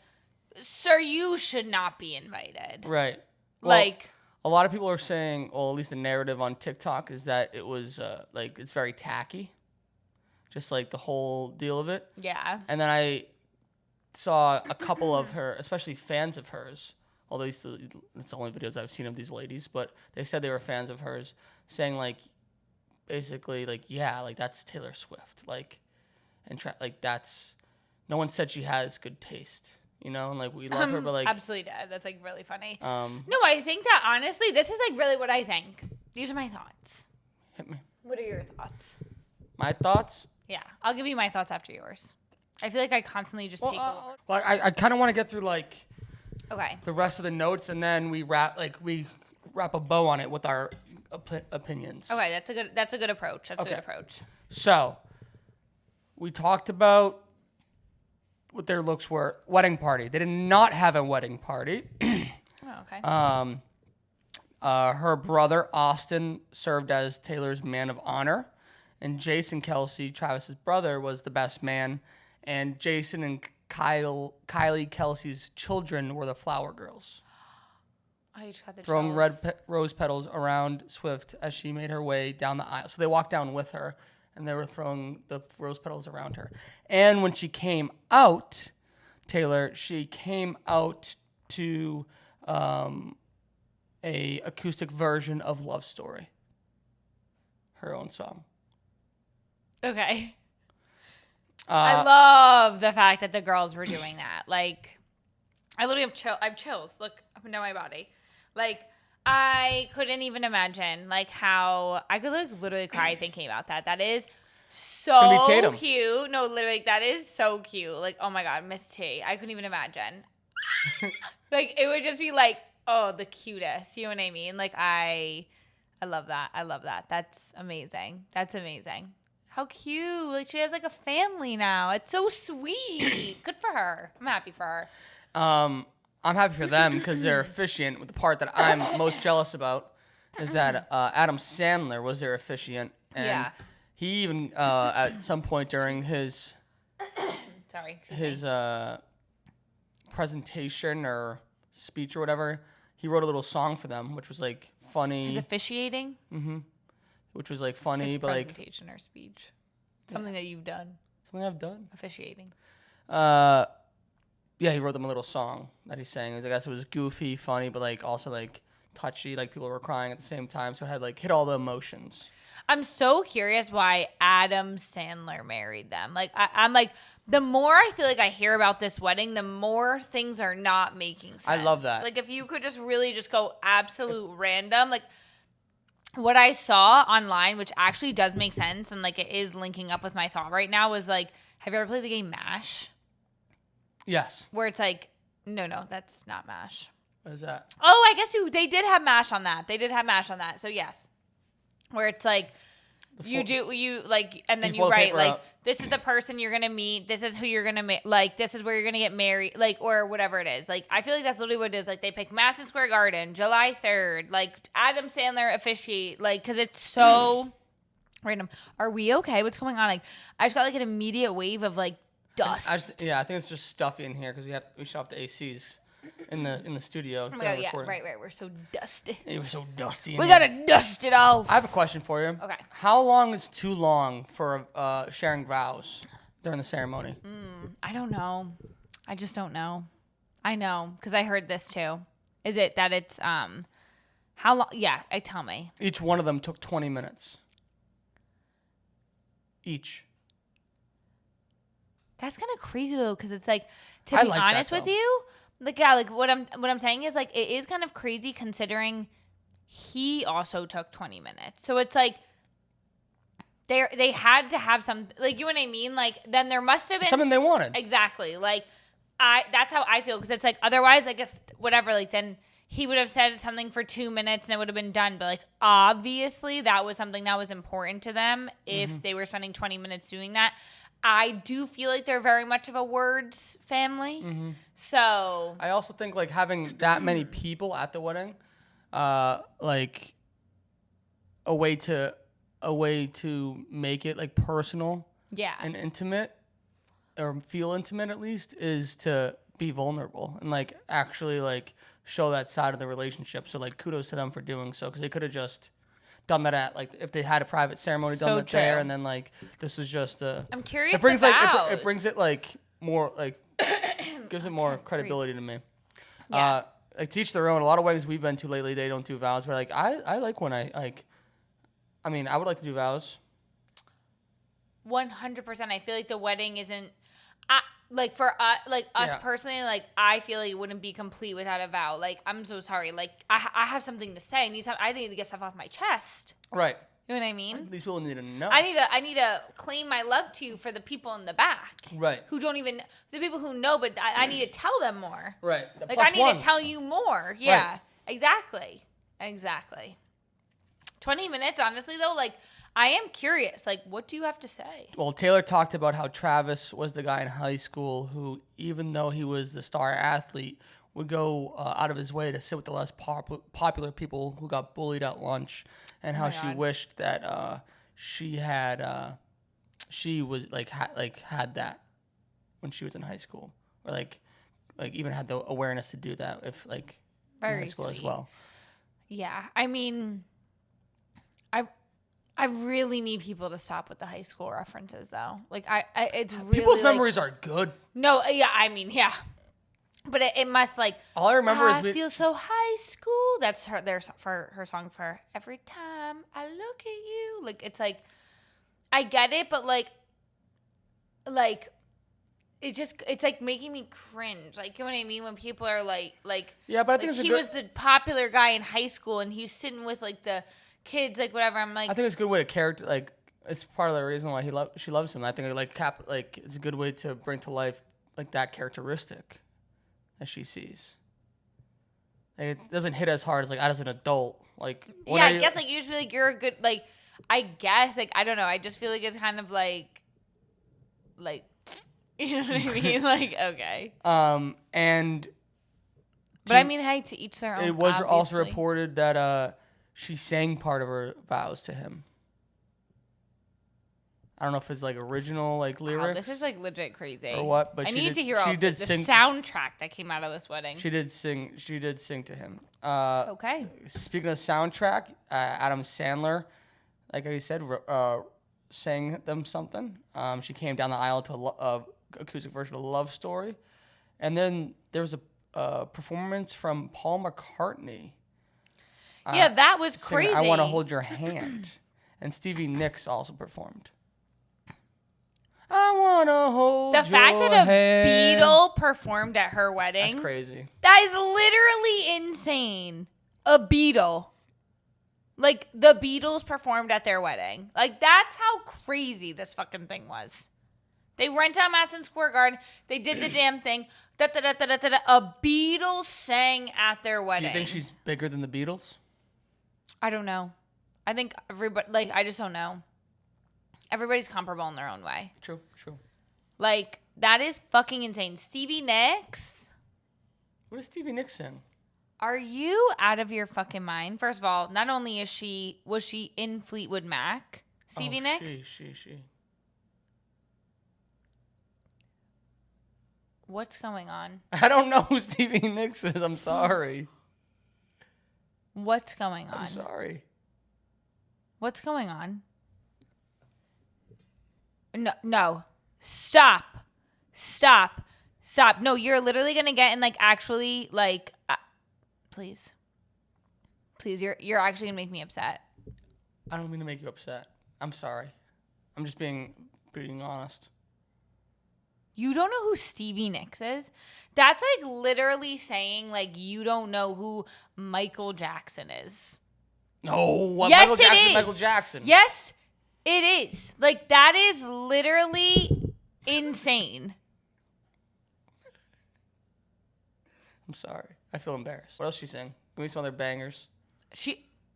sir, you should not be invited. Right. Well, like... A lot of people are saying, well, at least the narrative on TikTok is that it was like, it's very tacky. Just like the whole deal of it. Yeah. And then I saw a couple of her, especially fans of hers, although it's the only videos I've seen of these ladies, but they said they were fans of hers, saying like, basically like, yeah, like that's Taylor Swift, like, and like that's, no one said she has good taste, you know, and like we love her, but like, absolutely dead. That's like really funny. No, I think that honestly, this is like really what I think. These are my thoughts. Hit me. What are your thoughts? My thoughts? Yeah, I'll give you my thoughts after yours. I feel like I constantly just take over. Well, I kind of want to get through like the rest of the notes, and then we wrap a bow on it with our opinions. Okay, that's a good approach. That's a good approach. So we talked about what their looks were. Wedding party. They did not have a wedding party. Oh, okay. Her brother Austin served as Taylor's man of honor, and Jason Kelsey, Travis's brother, was the best man. And Jason and Kylie Kelsey's children were the flower girls. Oh, you just got the throwing rose petals around Swift as she made her way down the aisle. So they walked down with her, and they were throwing the rose petals around her. And when she came out, Taylor, she came out to a acoustic version of Love Story, her own song. Okay. I love the fact that the girls were doing that. Like, I literally have chills. Look up and down my body. Like, I couldn't even imagine, like, how I could literally cry thinking about that. That is so cute. No, literally, that is so cute. Like, oh my God, Miss T. I couldn't even imagine. Like, it would just be like, oh, the cutest. You know what I mean? Like, I love that. I love that. That's amazing. That's amazing. How cute. Like, she has, like, a family now. It's so sweet. Good for her. I'm happy for her. I'm happy for them because they're officiant. With the part that I'm most jealous about is that Adam Sandler was their officiant. And he even, at some point during his presentation or speech or whatever, he wrote a little song for them, which was, like, funny. His officiating? Mm-hmm. Which was, like, funny, his but, like... presentation or speech. Something that you've done. Something I've done. Officiating. Yeah, he wrote them a little song that he sang. I guess it was goofy, funny, but, like, also, like, touchy. Like, people were crying at the same time, so it had, like, hit all the emotions. I'm so curious why Adam Sandler married them. Like, I'm like, the more I feel like I hear about this wedding, the more things are not making sense. I love that. Like, if you could just really just go absolute random, like, what I saw online, which actually does make sense, and, like, it is linking up with my thought right now, was, like, have you ever played the game MASH? Yes. Where it's like, no, that's not MASH. What is that? Oh, I guess they did have MASH on that. So, yes. Where it's like, and then you write, like, this is the person you're going to meet. This is who you're going to like, this is where you're going to get married, like, or whatever it is. Like, I feel like that's literally what it is. Like, they pick Madison Square Garden, July 3rd, like, Adam Sandler officiate, like, because it's so random. Are we okay? What's going on? Like, I just got, like, an immediate wave of, like, dust. I think it's just stuffy in here because we shut off the ACs. in the studio. Oh my God, yeah, right. We're so dusty. It was so dusty. We gotta dust it off. I have a question for you. Okay. How long is too long for sharing vows during the ceremony? I don't know. I just don't know. I know because I heard this too. Is it that it's how long? Yeah, tell me. Each one of them took 20 minutes. Each. That's kind of crazy though, because it's like to I be like honest that, with you, like yeah, like what I'm saying is like it is kind of crazy considering he also took 20 minutes. So it's like they had to have some, like, you know what I mean? Like then there must have been Something they wanted. Exactly. Like that's how I feel, because it's like otherwise, like if whatever, like then he would have said something for 2 minutes and it would have been done. But like obviously that was something that was important to them if they were spending 20 minutes doing that. I do feel like they're very much of a words family. So I also think like having that many people at the wedding, like a way to make it like personal, yeah, and intimate, or feel intimate at least, is to be vulnerable and like actually like show that side of the relationship. So like kudos to them for doing so, because they could have just done that at like if they had a private ceremony, So done that there, true. and then like this was just a. I'm curious. It brings the like vows. it brings it like more like gives it more credibility to me. Yeah. Like to each their own. A lot of weddings we've been to lately, they don't do vows. But like I like when I like. I mean, I would like to do vows. 100%. I feel like the wedding isn't. Like for us, like us personally, like I feel like it wouldn't be complete without a vow. Like I'm so sorry. Like I have something to say. I need to get stuff off my chest. Right. You know what I mean? These people need to know. I need to claim my love to you for the people in the back. Right. Who don't even, the people who know, but I need to tell them more. Right. The Like plus I need ones. to tell you more. Yeah. Right. Exactly. 20 minutes, honestly though, like I am curious. Like, what do you have to say? Well, Taylor talked about how Travis was the guy in high school who, even though he was the star athlete, would go out of his way to sit with the less popular people who got bullied at lunch, and how she wished that she was had that when she was in high school, or like even had the awareness to do that if like Very in high school sweet. as well. Yeah, I mean, I really need people to stop with the high school references, though. Like, it's really People's like, memories are good. No, yeah, I mean, yeah, but it must like. All I remember I is feel so high school. That's her song for every time I look at you. Like it's like, I get it, but like it's like making me cringe. Like, you know what I mean? When people are like yeah, but I think like he was the popular guy in high school and he's sitting with like the kids, like whatever. I'm like, I think it's a good way to character, like it's part of the reason why she loves him. I think it's a good way to bring to life like that characteristic that she sees. Like, it doesn't hit as hard as like as an adult. Like yeah, I guess like usually like you're a good, like I guess like I don't know. I just feel like it's kind of like you know what I mean? Like okay. And but I mean, hey, to each their own. It was obviously. also reported that she sang part of her vows to him. I don't know if it's like original like lyrics. Wow, this is like legit crazy. Or what? But I need to hear she all did the sing, soundtrack that came out of this wedding. She did sing to him. Okay. Speaking of soundtrack, Adam Sandler, like I said, sang them something. She came down the aisle to acoustic version of Love Story, and then there was a performance from Paul McCartney. Yeah, that was Singing, crazy. I Want to Hold Your Hand. And Stevie Nicks also performed. I want to hold the fact your that a hand. Beatle performed at her wedding. That's crazy. That is literally insane. A Beatle. Like, the Beatles performed at their wedding. Like, that's how crazy this fucking thing was. They rent out Madison Square Garden. They did the damn thing. A Beatles sang at their wedding. Do you think she's bigger than the Beatles? I don't know. I think everybody, like, I just don't know. Everybody's comparable in their own way. True. Like, that is fucking insane. Stevie Nicks? What does Stevie Nicks sing? Are you out of your fucking mind? First of all, not only was she in Fleetwood Mac, Stevie Nicks? She. What's going on? I don't know who Stevie Nicks is. I'm sorry. What's going on? I'm sorry. What's going on? No. Stop. No, you're literally gonna get in like actually like, please, you're actually gonna make me upset. I don't mean to make you upset. I'm sorry. I'm just being honest. You don't know who Stevie Nicks is? That's like literally saying like you don't know who Michael Jackson is. No, Yes, Michael it Jackson, is. Michael Jackson. Yes, it is. Like that is literally insane. I'm sorry. I feel embarrassed. What else she sing? Give me some other bangers.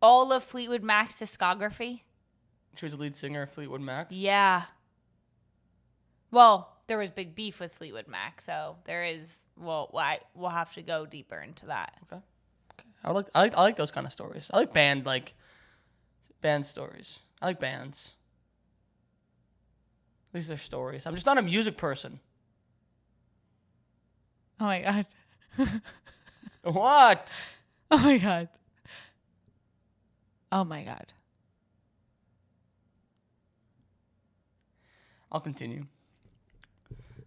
All of Fleetwood Mac's discography. She was the lead singer of Fleetwood Mac. Yeah. Well, there was big beef with Fleetwood Mac, so there is. Well, we'll have to go deeper into that. Okay. I like those kind of stories. I like band stories. I like bands. At least they're stories. I'm just not a music person. Oh my god. What? Oh my god. Oh my god. I'll continue.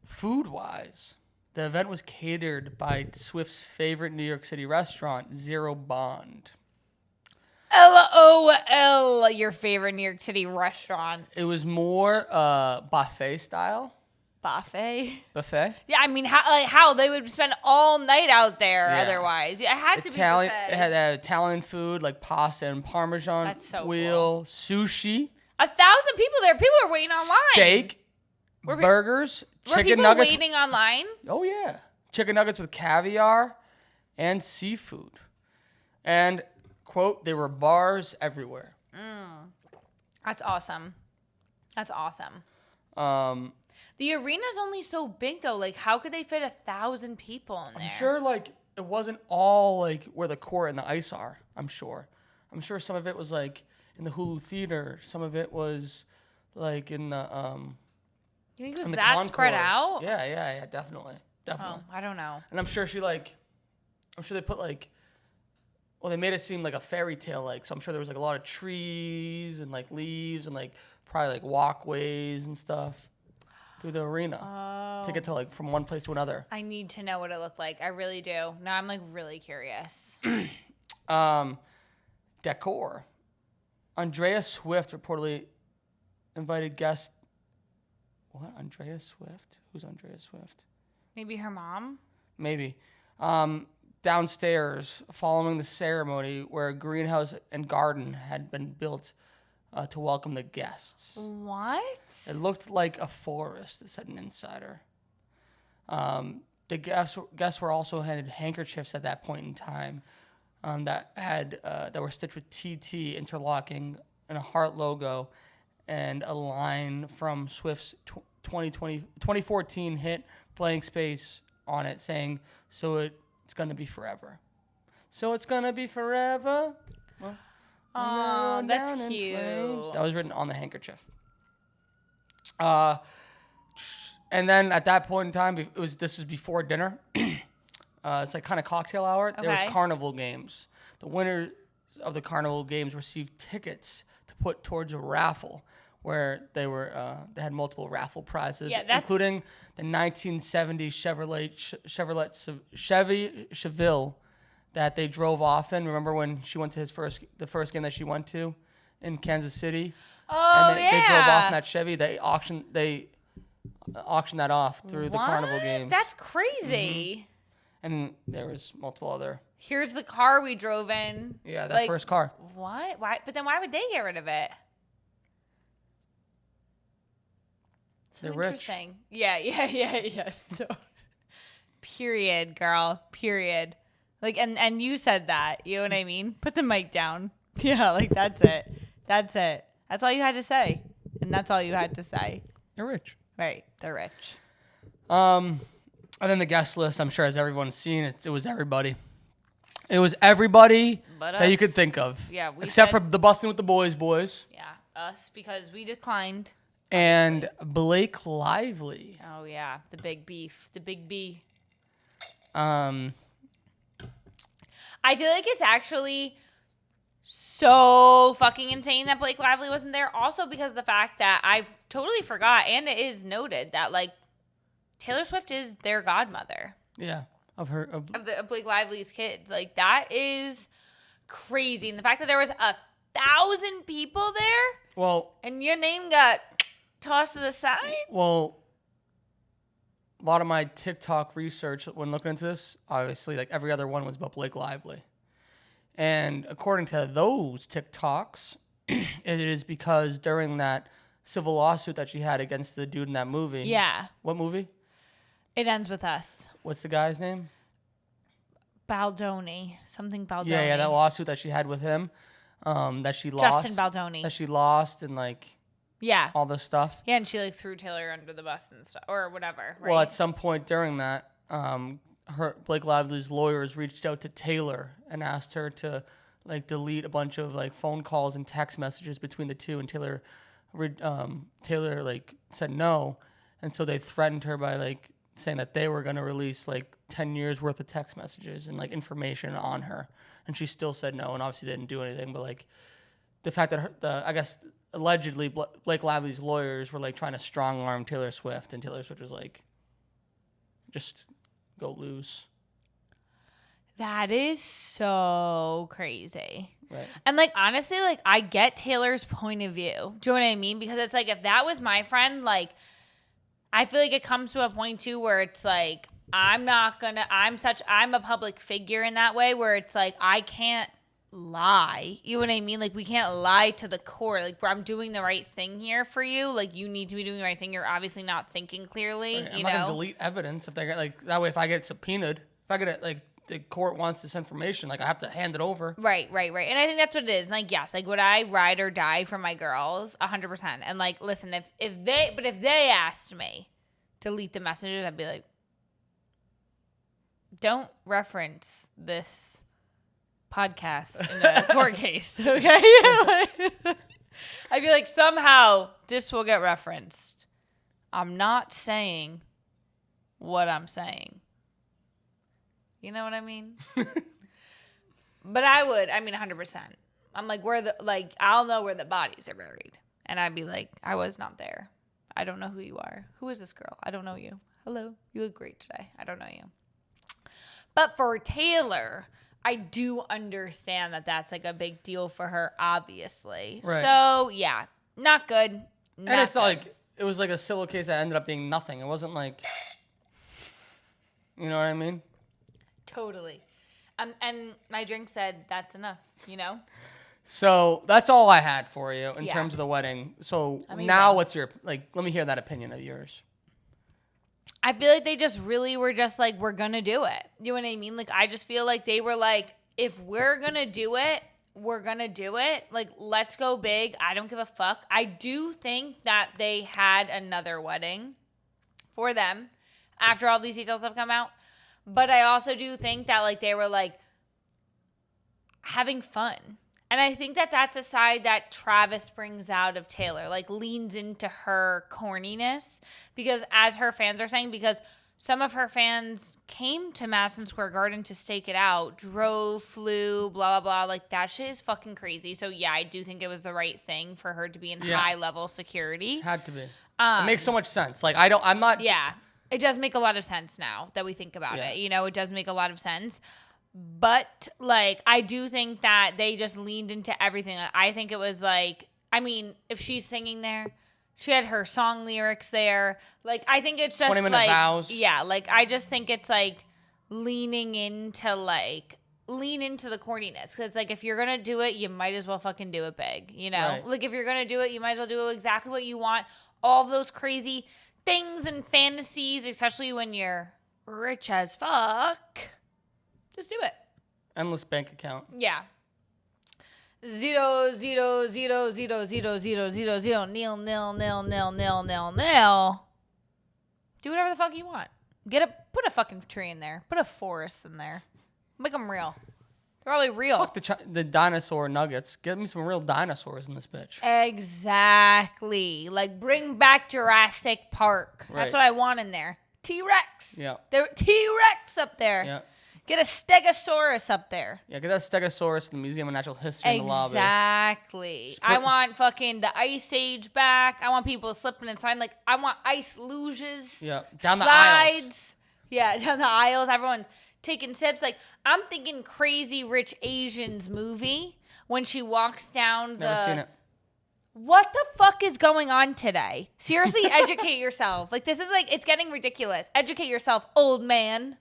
Food-wise, the event was catered by Swift's favorite New York City restaurant, Zero Bond. LOL, your favorite New York City restaurant. It was more buffet style. Buffet? Yeah, I mean, how they would spend all night out there otherwise. It had to be buffet. It had Italian food like pasta and Parmesan. That's so wheel, sushi. 1,000 people there. People were waiting online. Steak, burgers, chicken people nuggets. Waiting online? Oh, yeah. Chicken nuggets with caviar and seafood. And, quote, there were bars everywhere. That's awesome. The arena's only so big, though. Like, how could they fit 1,000 people in there? I'm sure, like, it wasn't all, like, where the court and the ice are, I'm sure. I'm sure some of it was, like, in the Hulu Theater. Some of it was, like, in the, You think it was in the that concourse. spread out? Yeah, definitely. Oh, I don't know. And I'm sure they put, like, well, they made it seem like a fairy tale, like, so I'm sure there was, like, a lot of trees and, like, leaves and, like, probably, like, walkways and stuff through the arena to get to, like, from one place to another. I need to know what it looked like. I really do. Now I'm, like, really curious. Decor. Andrea Swift reportedly invited guests. What? Andrea Swift? Who's Andrea Swift? Maybe her mom? Maybe. Downstairs, following the ceremony, where a greenhouse and garden had been built to welcome the guests. What? It looked like a forest, said an insider. The guests were also handed handkerchiefs at that point in time that were stitched with TT interlocking and a heart logo and a line from Swift's 2014 hit Blank Space on it saying, "So it's gonna be forever." So it's gonna be forever. Well, oh, that's down in cute. flames. That was written on the handkerchief. And then at that point in time, this was before dinner. It's like kind of cocktail hour. Okay. There was carnival games. The winners of the carnival games received tickets to put towards a raffle, where they had multiple raffle prizes, including the 1970 Chevy Chevelle that they drove off in. Remember when she went to the first game that she went to in Kansas City? Oh, and they drove off in that Chevy. They auctioned that off through the carnival games. That's crazy. Mm-hmm. And there was multiple other. Here's the car we drove in. Yeah, that first car. What? Why? But then why would they get rid of it? They're interesting. Rich. Yeah. So, period, girl. Period. Like, and you said that. You know what I mean? Put the mic down. Yeah, like that's it. That's all you had to say, and that's all you had to say. They're rich. Right. They're rich. And then the guest list, I'm sure as everyone's seen, it was everybody. It was everybody that you could think of. Yeah. Except for the Bustin' with the Boys. Yeah, us, because we declined. And Blake Lively. Oh yeah, the big beef, the big B. Um, I feel like it's actually so fucking insane that Blake Lively wasn't there. Also because of the fact that I totally forgot, and it is noted that like Taylor Swift is their godmother. Yeah, of Blake Lively's kids. Like that is crazy, and the fact that there was 1,000 people there. Well, and your name got tossed to the side. Well, a lot of my TikTok research when looking into this, obviously, like every other one was about Blake Lively. And according to those TikToks, it is because during that civil lawsuit that she had against the dude in that movie. Yeah. What movie? It Ends With Us. What's the guy's name? Baldoni. Something Baldoni. Yeah, that lawsuit that she had with him, that she lost. Justin Baldoni. That she lost and like. Yeah. All this stuff. Yeah, and she like threw Taylor under the bus and stuff, or whatever. Right? Well, at some point during that, Blake Lively's lawyers reached out to Taylor and asked her to like delete a bunch of like phone calls and text messages between the two, and Taylor like said no, and so they threatened her by like saying that they were going to release like 10 years worth of text messages and like information on her, and she still said no, and obviously didn't do anything. But like the fact that I guess allegedly Blake Lively's lawyers were like trying to strong arm Taylor Swift, and Taylor Swift was like, just go loose. That is so crazy. Right. And like honestly, like I get Taylor's point of view. Do you know what I mean? Because it's like if that was my friend, like I feel like it comes to a point too where it's like I'm a public figure in that way where it's like I can't lie. You know what I mean? Like we can't lie to the core. Like I'm doing the right thing here for you. Like you need to be doing the right thing. You're obviously not thinking clearly. Right. I'm not gonna delete evidence if they get like that way. If I get subpoenaed, if I get it, like the court wants this information, like I have to hand it over. Right. And I think that's what it is. Like yes, like would I ride or die for my girls? 100%. And like listen, if they asked me to delete the messages, I'd be like, don't reference this podcast in a court case, okay? I feel like somehow this will get referenced. I'm not saying what I'm saying. You know what I mean? But I would. I mean, 100%. I'm like, I'll know where the bodies are buried. And I'd be like, I was not there. I don't know who you are. Who is this girl? I don't know you. Hello. You look great today. I don't know you. But for Taylor, I do understand that that's like a big deal for her, obviously. Right. So, yeah, not good. And it's like, it was like a civil case that ended up being nothing. It wasn't like, you know what I mean? Totally. And my drink said that's enough, you know? So that's all I had for you in terms of the wedding. So Amazing. Now what's your, like, let me hear that opinion of yours. I feel like they just really were just like, we're going to do it. You know what I mean? Like, I just feel like they were like, if we're going to do it, we're going to do it. Like, let's go big. I don't give a fuck. I do think that they had another wedding for them after all these details have come out. But I also do think that, like, they were, like, having fun. And I think that that's a side that Travis brings out of Taylor, like leans into her corniness because as her fans are saying, because some of her fans came to Madison Square Garden to stake it out, drove, flew, blah, blah, blah. Like that shit is fucking crazy. So yeah, I do think it was the right thing for her to be in high level security. Had to be. It makes so much sense. Like I'm not. Yeah, it does make a lot of sense now that we think about it. You know, it does make a lot of sense. But, like, I do think that they just leaned into everything. I think it was, like, I mean, if she's singing there, she had her song lyrics there. Like, I think it's just, 20-minute vows. Yeah, like, I just think it's, like, lean into the corniness. Because, like, if you're going to do it, you might as well fucking do it big, you know? Right. Like, if you're going to do it, you might as well do exactly what you want. All of those crazy things and fantasies, especially when you're rich as fuck. Just do it. Endless bank account. Yeah. 0 0 0 0 0 0 0 0 0 nil nil nil nil nil nil nil. Do whatever the fuck you want. Put a fucking tree in there. Put a forest in there. Make them real. Probably real. Fuck the dinosaur nuggets. Get me some real dinosaurs in this bitch. Exactly. Like, bring back Jurassic Park. Right. That's what I want in there. T-Rex. Yeah. There T-Rex up there. Yeah. Get a Stegosaurus up there. Yeah, get that Stegosaurus in the Museum of Natural History in the lobby. Exactly. I want fucking the Ice Age back. I want people slipping and sliding. Like, I want ice luges. Yeah. Down slides. the aisles. Yeah, down the aisles. Everyone's taking sips. Like, I'm thinking Crazy Rich Asians movie when she walks down Never seen it. What the fuck is going on today? Seriously, educate yourself. Like, this is like, it's getting ridiculous. Educate yourself, old man.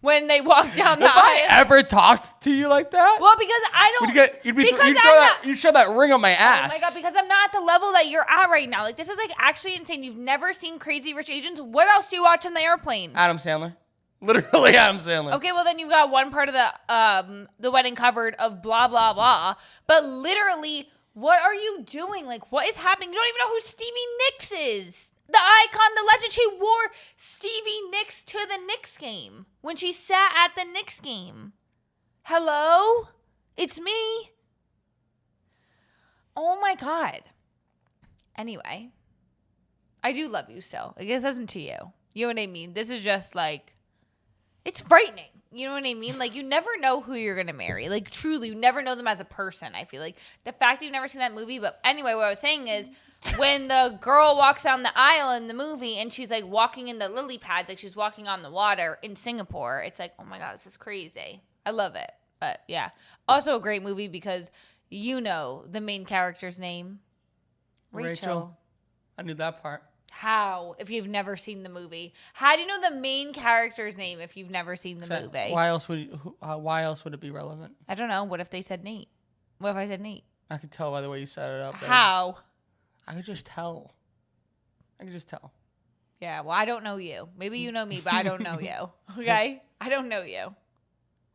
When they walk down the aisle. I ever talked to you like that? Well, because I don't. You'd show that ring on my ass. Oh my God, because I'm not at the level that you're at right now. Like, this is like actually insane. You've never seen Crazy Rich Asians. What else do you watch on the airplane? Adam Sandler. Literally Adam Sandler. Okay, well then you got one part of the wedding covered of blah blah blah. But literally, what are you doing? Like, what is happening? You don't even know who Stevie Nicks is. The icon, the legend. She wore Stevie Nicks to the Knicks game when she sat at the Knicks game. Hello? It's me. Oh my God. Anyway, I do love you still. I guess it isn't to you. You know what I mean? This is just like, it's frightening. You know what I mean? Like, you never know who you're going to marry. Like, truly, you never know them as a person, I feel like. The fact that you've never seen that movie. But anyway, what I was saying is, when the girl walks down the aisle in the movie and she's like walking in the lily pads, like she's walking on the water in Singapore, it's like, oh my God, this is crazy. I love it. But yeah. Also a great movie because you know the main character's name. Rachel. I knew that part. How? If you've never seen the movie. How do you know the main character's name if you've never seen the movie? Why else would it be relevant? I don't know. What if they said Nate? What if I said Nate? I could tell by the way you set it up. How? I could just tell. Yeah, well, I don't know you. Maybe you know me, but I don't know you. Okay? I don't know you.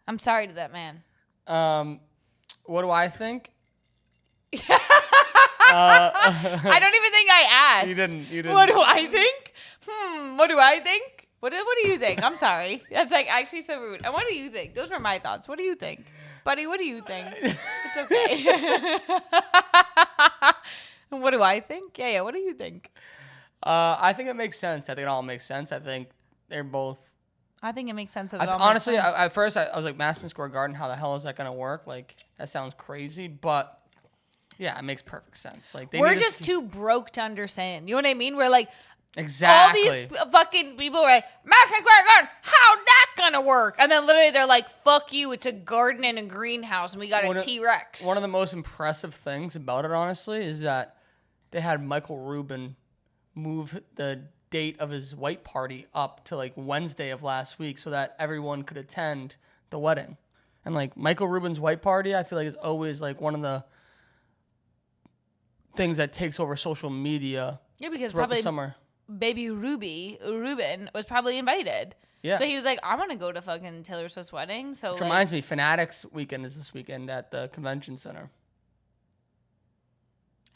I'm sorry to that man. What do I think? I don't even think I asked. You didn't. What do I think? What do I think? What do you think? I'm sorry. That's like actually so rude. And what do you think? Those were my thoughts. What do you think? Buddy, what do you think? It's okay. What do I think? Yeah, what do you think? I think it makes sense. I think it all makes sense. I think they're both. I think it makes sense. Honestly, at first I was like, Madison Square Garden, how the hell is that going to work? Like, that sounds crazy, but yeah, it makes perfect sense. Like, we're just too broke to understand. You know what I mean? We're like, exactly. All these fucking people are like, Madison Square Garden, how that gonna work? And then literally they're like, fuck you, it's a garden and a greenhouse, and we got a T-Rex. One of the most impressive things about it, honestly, is that they had Michael Rubin move the date of his white party up to like Wednesday of last week so that everyone could attend the wedding. And like Michael Rubin's white party, I feel like is always like one of the things that takes over social media. Yeah, because throughout probably the summer. Baby Rubin was probably invited. Yeah. So he was like, I want to go to fucking Taylor Swift's wedding. So which reminds me, Fanatics weekend is this weekend at the convention center.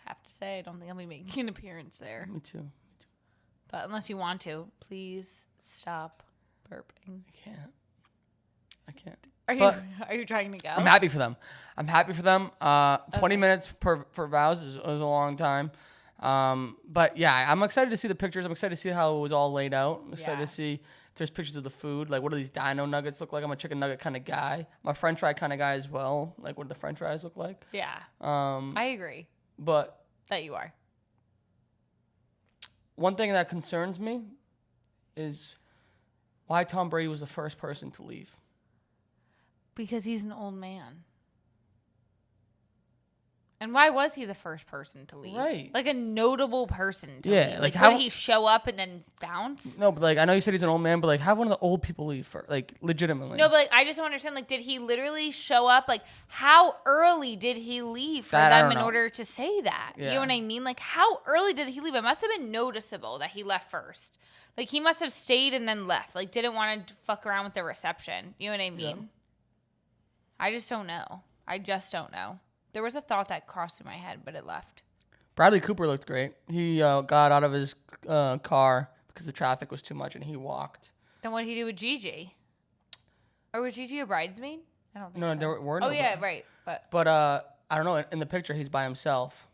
Have to say, I don't think I'll be making an appearance there. Me too. But unless you want to, please stop burping. I can't. Are you trying to go? I'm happy for them. 20 minutes for vows is a long time. But yeah, I'm excited to see the pictures. I'm excited to see how it was all laid out. I'm excited to see if there's pictures of the food. Like, what do these dino nuggets look like? I'm a chicken nugget kind of guy. I'm a french fry kind of guy as well. Like, what do the french fries look like? Yeah. I agree. But that you are. One thing that concerns me is why Tom Brady was the first person to leave. Because he's an old man. And why was he the first person to leave? Right. Like a notable person to leave. Like how did he show up and then bounce? No, but like I know you said he's an old man, but like have one of the old people leave first, like legitimately. No, but like I just don't understand. Like, did he literally show up? Like, how early did he leave for them in order to say that? Yeah. You know what I mean? Like, how early did he leave? It must have been noticeable that he left first. Like, he must have stayed and then left. Like, didn't want to fuck around with the reception. You know what I mean? Yeah. I just don't know. There was a thought that crossed through my head, but it left. Bradley Cooper looked great. He got out of his car because the traffic was too much, and he walked. Then what did he do with Gigi? Or was Gigi a bridesmaid? I don't think No, so. there were no. Oh, yeah, right. But I don't know. In the picture, he's by himself.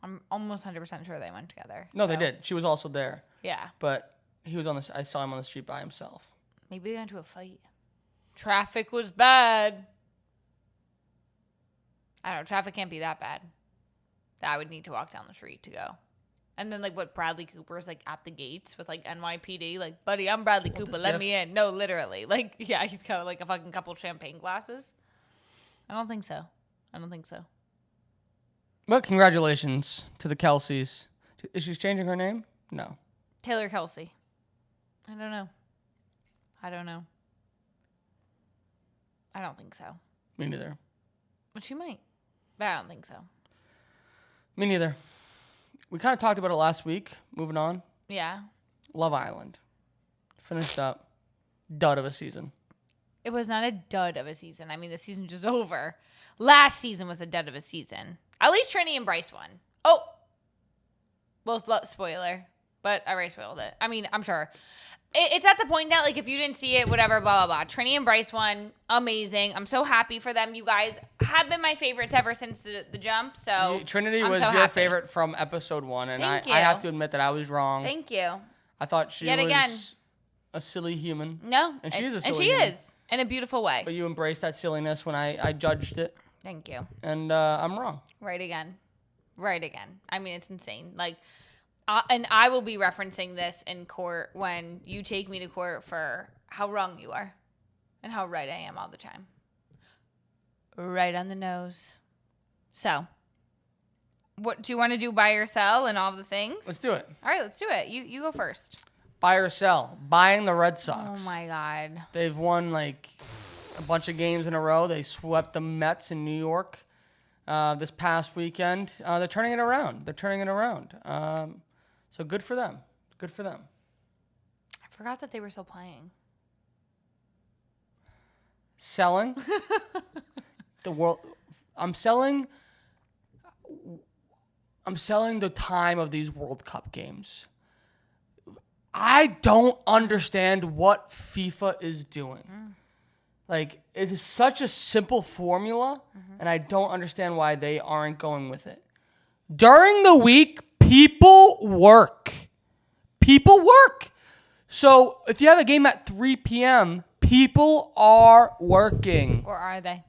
I'm almost 100% sure they went together. No, they did. She was also there. Yeah. But he was on the. I saw him on the street by himself. Maybe they got into a fight. Traffic was bad. I don't know. Traffic can't be that bad. That I would need to walk down the street to go. And then, like, what Bradley Cooper's, like, at the gates with, like, NYPD. Like, buddy, I'm Bradley Cooper. Let me in. No, literally. Like, yeah, he's got, like, a fucking couple champagne glasses. I don't think so. But congratulations to the Kelseys. Is she changing her name? No. Taylor Kelsey. I don't know. I don't think so. Me neither. But she might. But I don't think so. Me neither. We kind of talked about it last week. Moving on. Yeah. Love Island. Finished up. Dud of a season. It was not a dud of a season. I mean, the season just over. Last season was a dud of a season. At least Trini and Bryce won. Oh. Well, spoiler. But I already spoiled it. I mean, I'm sure. It's at the point now, like, if you didn't see it, whatever, blah, blah, blah. Trini and Bryce won. Amazing. I'm so happy for them. You guys have been my favorites ever since the jump. So Trinity I'm was so your happy. favorite from episode 1. And Thank you. I have to admit that I was wrong. Thank you. I thought she Yet was again. a silly human. No. And she is a silly And she human. is. In a beautiful way. But you embraced that silliness when I judged it. Thank you. And I'm wrong. Right again. I mean, it's insane. Like, and I will be referencing this in court when you take me to court for how wrong you are and how right I am all the time. Right on the nose. So, what do you want to do? Buy or sell and all the things? Let's do it. All right, let's do it. You go first. Buy or sell. Buying the Red Sox. Oh my God. They've won like a bunch of games in a row. They swept the Mets in New York this past weekend. They're turning it around. So good for them. I forgot that they were still playing. Selling the world. I'm selling the time of these World Cup games. I don't understand what FIFA is doing. Like, it is such a simple formula, and I don't understand why they aren't going with it. During the week, people work. So if you have a game at 3 p.m., people are working. Or are they?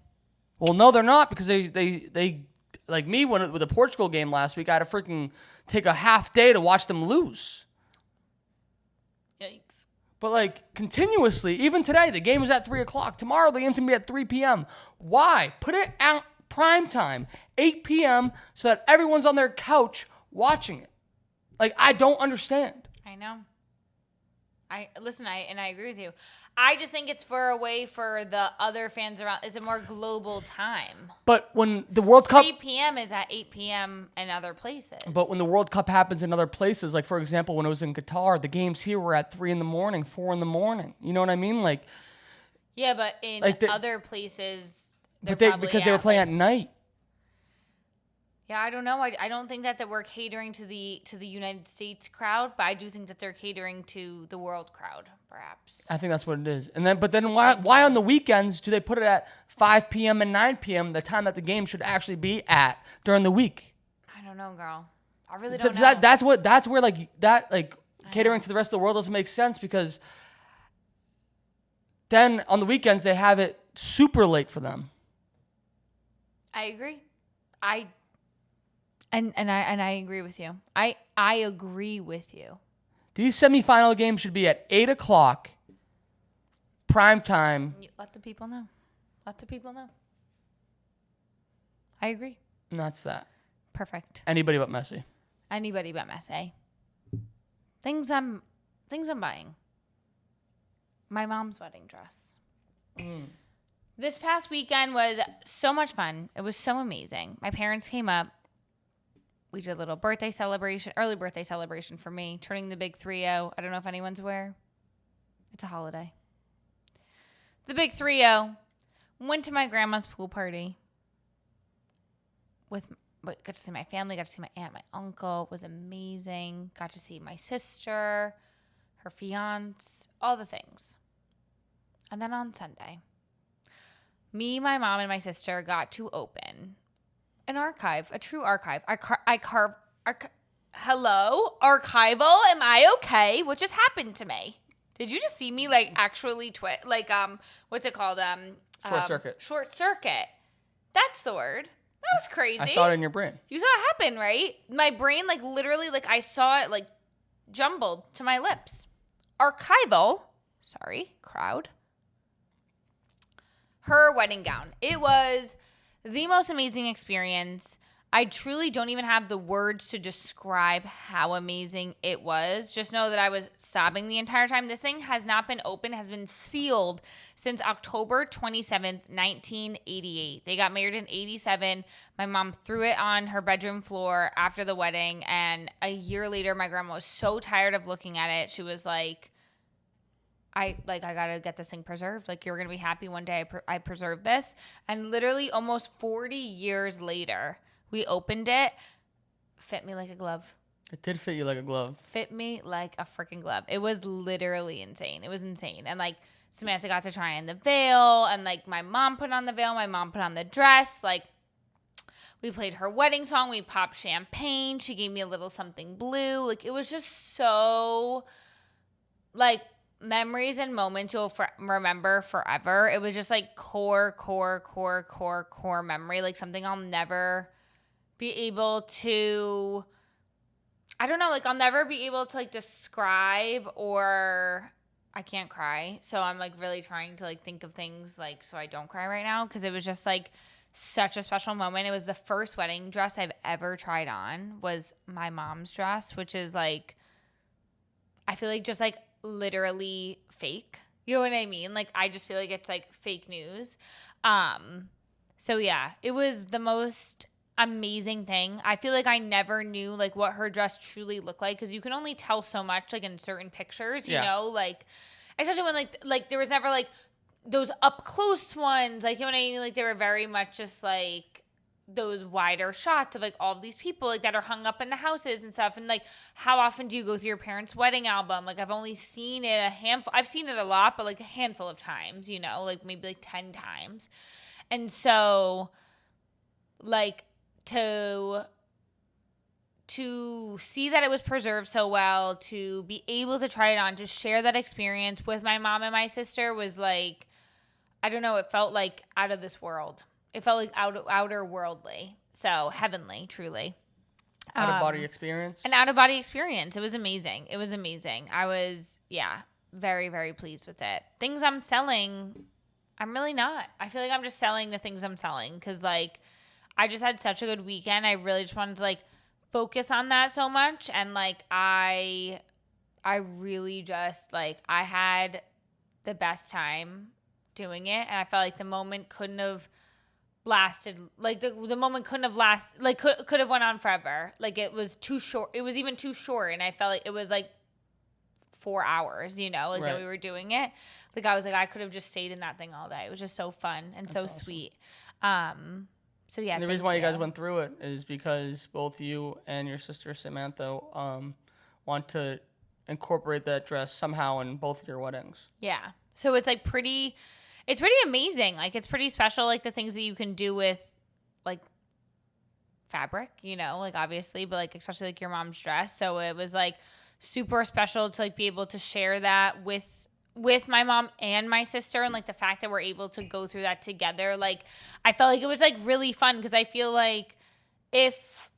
Well, no, they're not, because they like me with the Portugal game last week, I had to freaking take a half day to watch them lose. Yikes. But like continuously, even today, the game is at 3 o'clock. Tomorrow, the game's gonna be at 3 p.m. Why? Put it out prime time, 8 p.m., so that everyone's on their couch watching it. Like, I don't understand. I know. I agree with you. I just think it's for a way for the other fans around. It's a more global time. But when the World Cup 3 p.m. is at 8 p.m. in other places. But when the World Cup happens in other places, like, for example, when it was in Qatar, the games here were at 3 a.m, 4 a.m. You know what I mean? Like, yeah, but in like other places, because they were playing at night. Yeah, I don't know. I don't think that we're catering to the United States crowd, but I do think that they're catering to the world crowd, perhaps. I think that's what it is. But then why on the weekends do they put it at 5 p.m. and 9 p.m., the time that the game should actually be at during the week? I don't know, girl. I really don't know. That's where catering to the rest of the world doesn't make sense, because then on the weekends they have it super late for them. I agree. And I agree with you. I agree with you. These semifinal games should be at 8 o'clock, prime time. Let the people know. I agree. And that's that. Perfect. Anybody but Messi. Things I'm buying. My mom's wedding dress. This past weekend was so much fun. It was so amazing. My parents came up. We did a little early birthday celebration for me, turning the big 3-0. I don't know if anyone's aware. It's a holiday. The big 3-0. Went to my grandma's pool party. Got to see my family, got to see my aunt, my uncle. It was amazing. Got to see my sister, her fiance, all the things. And then on Sunday, me, my mom, and my sister got to open an archive, a true archive. Hello? Archival? Am I okay? What just happened to me? Did you just see me like actually what's it called? Short circuit. Short circuit. That's the word. That was crazy. I saw it in your brain. You saw it happen, right? My brain, like, literally, like, I saw it, like, jumbled to my lips. Archival. Sorry, crowd. Her wedding gown. It was the most amazing experience. I truly don't even have the words to describe how amazing it was. Just know that I was sobbing the entire time. This thing has not been open, has been sealed since October 27th, 1988. They got married in 87. My mom threw it on her bedroom floor after the wedding. And a year later, my grandma was so tired of looking at it. She was like, I gotta get this thing preserved. Like, you're gonna be happy one day I preserved this. And literally almost 40 years later, we opened it. Fit me like a glove. It did fit you like a glove. Fit me like a freaking glove. It was literally insane. It was insane. And like Samantha got to try on the veil, and like my mom put on the veil, my mom put on the dress. Like, we played her wedding song. We popped champagne. She gave me a little something blue. Like, it was just so like memories and moments you'll remember forever. It was just like core memory. Like something I'll never be able to, I don't know, like I'll never be able to like describe, or I can't cry. So I'm like really trying to like think of things like so I don't cry right now, because it was just like such a special moment. It was the first wedding dress I've ever tried on, was my mom's dress, which is like, I feel like just like literally fake. You know what I mean? Like, I just feel like it's like fake news. So yeah, it was the most amazing thing. I feel like I never knew like what her dress truly looked like, because you can only tell so much like in certain pictures, you know, like especially when like there was never like those up close ones, like, you know what I mean? Like, they were very much just like those wider shots of like all of these people like that are hung up in the houses and stuff. And like, how often do you go through your parents' wedding album? Like, I've only seen it a handful. I've seen it a lot, but like a handful of times, you know, like maybe like 10 times. And so like to see that it was preserved so well, to be able to try it on, to share that experience with my mom and my sister was like, I don't know, it felt like out of this world. It felt like outer worldly. So heavenly, truly. Out-of-body experience? An out-of-body experience. It was amazing. It was amazing. I was, very, very pleased with it. Things I'm selling, I'm really not. I feel like I'm just selling the things I'm selling, because like I just had such a good weekend. I really just wanted to like focus on that so much. And like I really just like, I had the best time doing it. And I felt like the moment couldn't have lasted, like the moment couldn't have lasted, like could have went on forever. Like, it was too short. It was even too short. And I felt like it was like 4 hours, you know, like that we were doing it. Like, I was like, I could have just stayed in that thing all day. It was just so fun and That's so awesome. Sweet. So yeah. And the reason why you guys went through it is because both you and your sister Samantha want to incorporate that dress somehow in both of your weddings. Yeah. So it's like it's pretty amazing. Like, it's pretty special, like the things that you can do with like fabric, you know, like obviously, but like especially like your mom's dress. So it was like super special to like be able to share that with my mom and my sister, and like the fact that we're able to go through that together. Like, I felt like it was like really fun, because I feel like if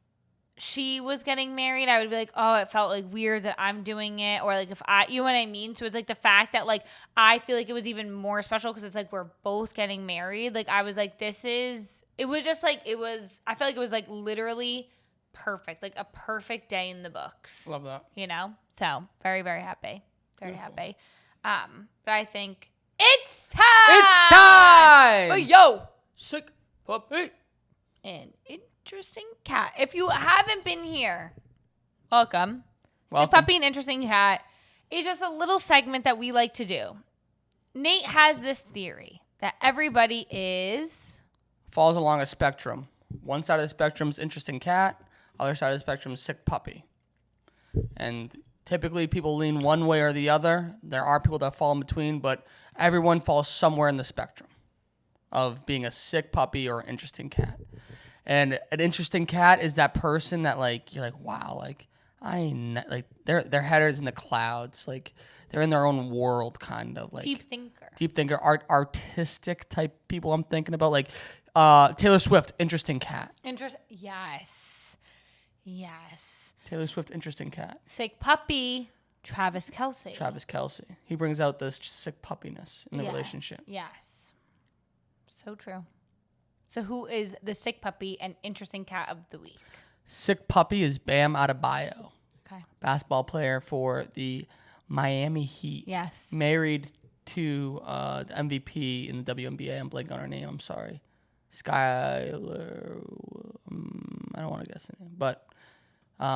she was getting married, I would be like, oh, it felt like weird that I'm doing it, or like if you know what I mean? So it's like the fact that like I feel like it was even more special, because it's like we're both getting married. Like, I was like, it was just like, I felt like it was like literally perfect, like a perfect day in the books. Love that. You know? So very, very happy. Very happy. But I think it's time. It's time for Yo Sick Puppy. An Interesting Cat. If you haven't been here, welcome. Sick Puppy and Interesting Cat is just a little segment that we like to do. Nate has this theory that everybody falls along a spectrum. One side of the spectrum is Interesting Cat. Other side of the spectrum is Sick Puppy. And typically people lean one way or the other. There are people that fall in between, but everyone falls somewhere in the spectrum of being a sick puppy or an interesting cat. And an interesting cat is that person that like you're like, wow, like like their head is in the clouds, like they're in their own world, kind of like Deep thinker, artistic type people. I'm thinking about like Taylor Swift, interesting cat. Yes. Taylor Swift, interesting cat. Sick puppy, Travis Kelce. He brings out this sick puppiness in the relationship. Yes. So true. So who is the sick puppy and interesting cat of the week? Sick puppy is Bam Adebayo. Okay. Basketball player for the Miami Heat. Yes. Married to the MVP in the WNBA. I'm blanking on her name. I'm sorry. Skylar. I don't want to guess the name. But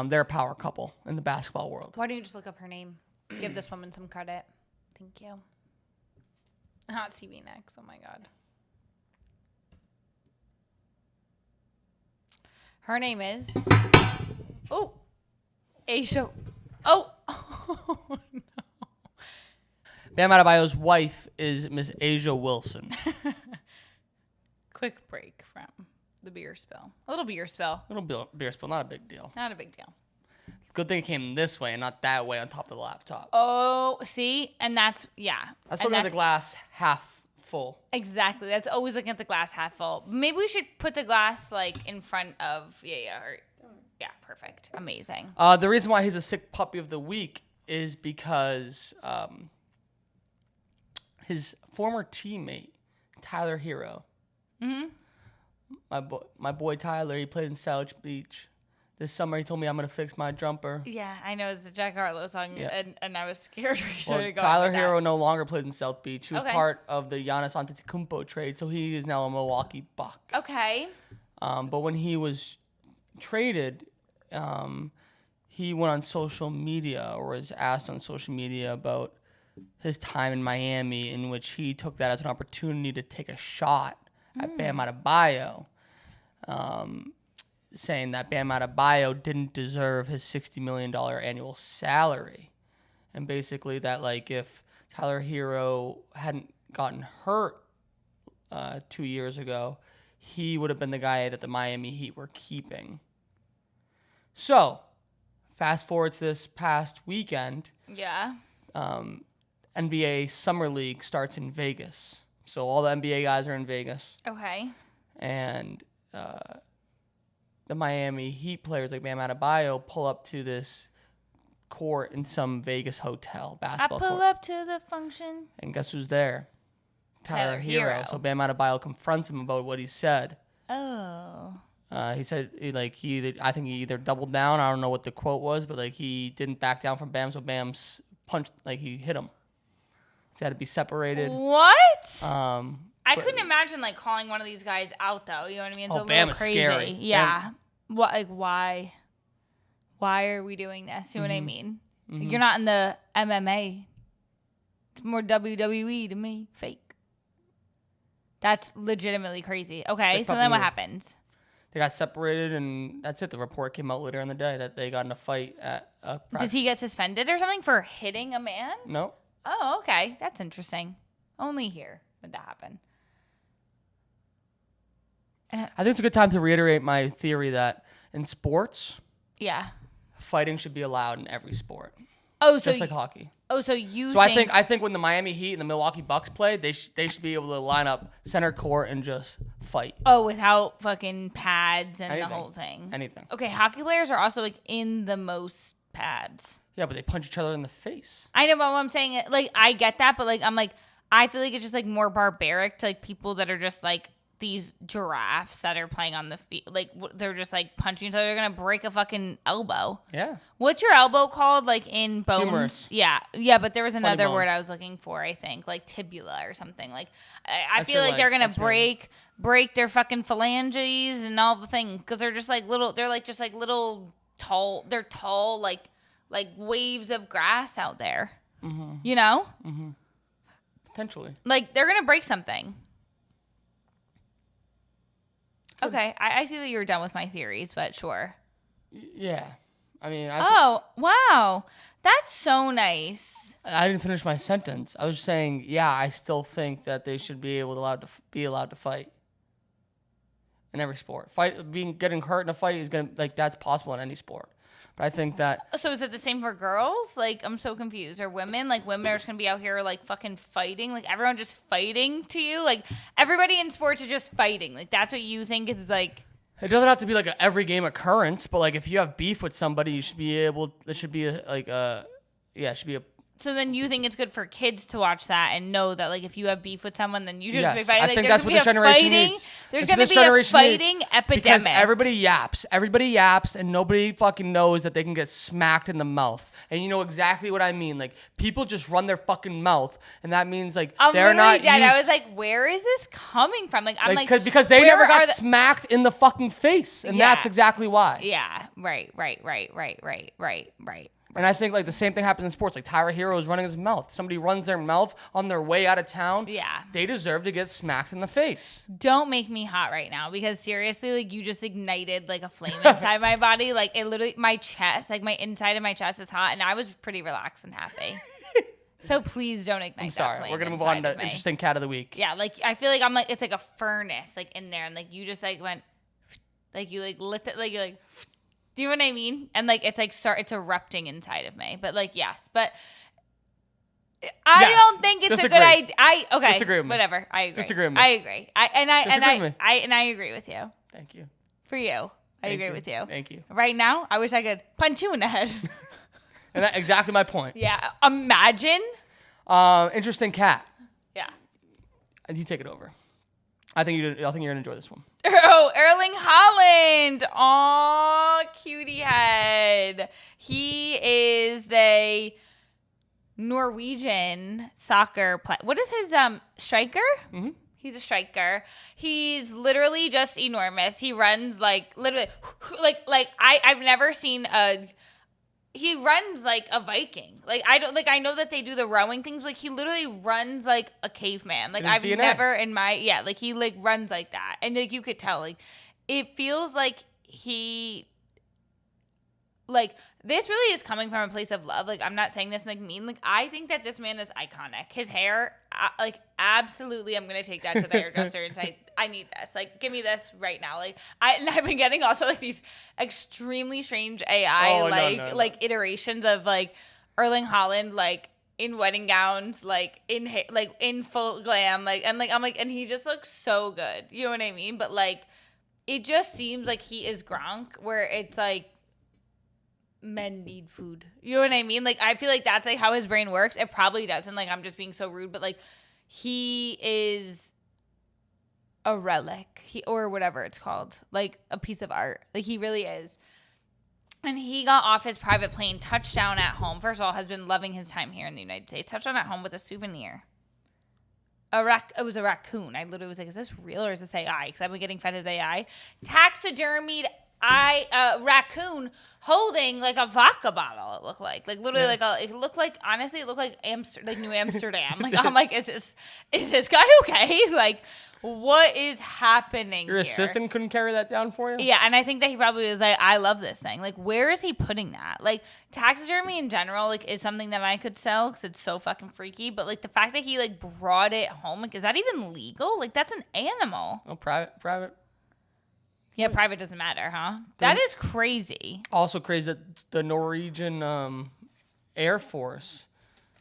they're a power couple in the basketball world. Why don't you just look up her name? Give this woman some credit. Thank you. Hot TV next. Oh, my God. Her name is... Aisha. Oh, no. Bam Adebayo's wife is Miss Asia Wilson. Quick break from the beer spill. A little beer spill. Beer spill, not a big deal. Not a big deal. Good thing it came this way and not that way on top of the laptop. Oh, see? And that's, yeah. I still got the glass half full. Exactly. That's always looking at the glass half full. Maybe we should put the glass, like, in front of, yeah, perfect. Amazing. The reason why he's a sick puppy of the week is because his former teammate, Tyler Hero. Mm-hmm. My boy Tyler, he played in South Beach. This summer, he told me I'm going to fix my jumper. Yeah, I know. It's a Jack Harlow song, and I was scared for you to go. Tyler Hero no longer plays in South Beach. He was part of the Giannis Antetokounmpo trade, so he is now a Milwaukee Buck. Okay. But when he was traded, he went on social media or was asked on social media about his time in Miami, in which he took that as an opportunity to take a shot at Bam Adebayo, saying that Bam Adebayo didn't deserve his $60 million annual salary. And basically that, like, if Tyler Hero hadn't gotten hurt 2 years ago, he would have been the guy that the Miami Heat were keeping. So, fast forward to this past weekend. Yeah. NBA Summer League starts in Vegas. So all the NBA guys are in Vegas. Okay. And the Miami Heat players like Bam Adebayo pull up to this court in some Vegas hotel, basketball court. I pull up to the function. And guess who's there? Tyler Hero. So Bam Adebayo confronts him about what he said. Oh. He said, I think he either doubled down. I don't know what the quote was, but like he didn't back down from Bam, so Bam's punched, like he hit him. He had to be separated. What? I couldn't imagine like calling one of these guys out though. You know what I mean? It's a Bam little is crazy. scary. Yeah. What? Like why? Why are we doing this? You know what I mean? Mm-hmm. Like, you're not in the MMA. It's more WWE to me. Fake. That's legitimately crazy. Okay, so then what happens? They got separated, and that's it. The report came out later in the day that they got in a fight at a practice. Does he get suspended or something for hitting a man? No. Oh, okay. That's interesting. Only here would that happen. I think it's a good time to reiterate my theory that in sports, fighting should be allowed in every sport. Oh, so just like hockey. Oh, so I think when the Miami Heat and the Milwaukee Bucks play, they should be able to line up center court and just fight. Oh, without fucking pads and the whole thing. Anything. Okay, hockey players are also like in the most pads. Yeah, but they punch each other in the face. I know, but what I'm saying, like, I get that, but like, I'm like, I feel like it's just like more barbaric to like people that are just like these giraffes that are playing on the field. Like, they're just like punching each other. They're gonna break a fucking elbow. Yeah. What's your elbow called? Like in bones? Humerus. Yeah, but there was another word I was looking for. I think like tibula or something. Like, I feel like they're gonna break their fucking phalanges and all the thing because they're just like little. They're like just like little tall. They're tall like waves of grass out there. Mm-hmm. You know. Mm-hmm. Potentially. Like they're gonna break something. Okay, I see that you're done with my theories, but sure. Yeah. I mean, Oh, wow. That's so nice. I didn't finish my sentence. I was saying, yeah, I still think that they should be allowed to fight in every sport. Getting hurt in a fight is that's possible in any sport. But I think that. So is it the same for girls? Like, I'm so confused. Or women? Like, women are just going to be out here, like, fucking fighting? Like, everyone just fighting to you? Like, everybody in sports is just fighting. Like, that's what you think is, like... It doesn't have to be, like, a every game occurrence, but, like, if you have beef with somebody, you should be able... It should be, it should be a... So then you think it's good for kids to watch that and know that, like, if you have beef with someone, then you should just be fighting. I Like, think that's what this generation needs. There's going to be a fighting epidemic. Because everybody yaps. Everybody yaps, and nobody fucking knows that they can get smacked in the mouth. And you know exactly what I mean. Like, people just run their fucking mouth, and that means, like, they're not dead. I was like, where is this coming from? Like, I'm like... Because they never got smacked in the fucking face, and that's exactly why. Yeah, right. And I think, like, the same thing happens in sports. Like, Tyra Hero is running his mouth. Somebody runs their mouth on their way out of town. Yeah. They deserve to get smacked in the face. Don't make me hot right now because seriously, like, you just ignited, like, a flame inside my body. Like, it literally, my chest, like, my inside of my chest is hot, and I was pretty relaxed and happy. So please don't ignite that flame. We're going to move on to Interesting Cat of the Week. Yeah, like, I feel like I'm, like, it's like a furnace, like, in there, and, like, you just, like, went, like, you, like, lit it, like, you're, like... Do you know what I mean? And, like, it's, like, it's erupting inside of me. But, like, yes. But I don't think it's a good idea. Okay. Disagree with me. Whatever. I agree. Disagree with me. I agree. I agree with you. Thank you. For you. I agree with you. Thank you. Right now, I wish I could punch you in the head. And that's exactly my point. Yeah. Imagine. Interesting Cat. Yeah. You take it over. I think you're gonna enjoy this one. Oh, Erling Haaland. Aw, cutie head. He is the Norwegian soccer player. What is his striker? Mm-hmm. He's a striker. He's literally just enormous. He runs like literally like I've never seen a. He runs like a Viking. Like I know that they do the rowing things, but like he literally runs like a caveman. Like I've DNA. never in my like he like runs like that. And like you could tell, like it feels like he like this really is coming from a place of love. Like I'm not saying this like mean. Like I think that this man is iconic. His hair, like absolutely, I'm gonna take that to the hairdresser and say, I need this. Like, give me this right now. Like I've been getting also like these extremely strange AI like iterations of like Erling Haaland like in wedding gowns, like in full glam, like and like I'm like and he just looks so good. You know what I mean? But like it just seems like he is Gronk, where it's like. Men need food. You know what I mean? Like, I feel like that's like how his brain works. It probably doesn't. Like, I'm just being so rude, but like, he is a relic, or whatever it's called, like a piece of art. Like, he really is. And he got off his private plane, touchdown at home. First of all, has been loving his time here in the United States. Touchdown at home with a souvenir. It was a raccoon. I literally was like, is this real or is this AI? Because I've been getting fed as AI. Taxidermied raccoon holding like a vodka bottle. It looked like literally it looked like honestly it looked like New Amsterdam. Like I'm like, is this guy okay? Like what is happening? Your assistant couldn't carry that down for you? Yeah, and I think that he probably was like, I love this thing. Like where is he putting that? Like taxidermy in general like is something that I could sell because it's so fucking freaky. But like the fact that he like brought it home, like is that even legal? Like that's an animal. Oh, private. Yeah, private doesn't matter, huh? That is crazy. Also crazy that the Norwegian Air Force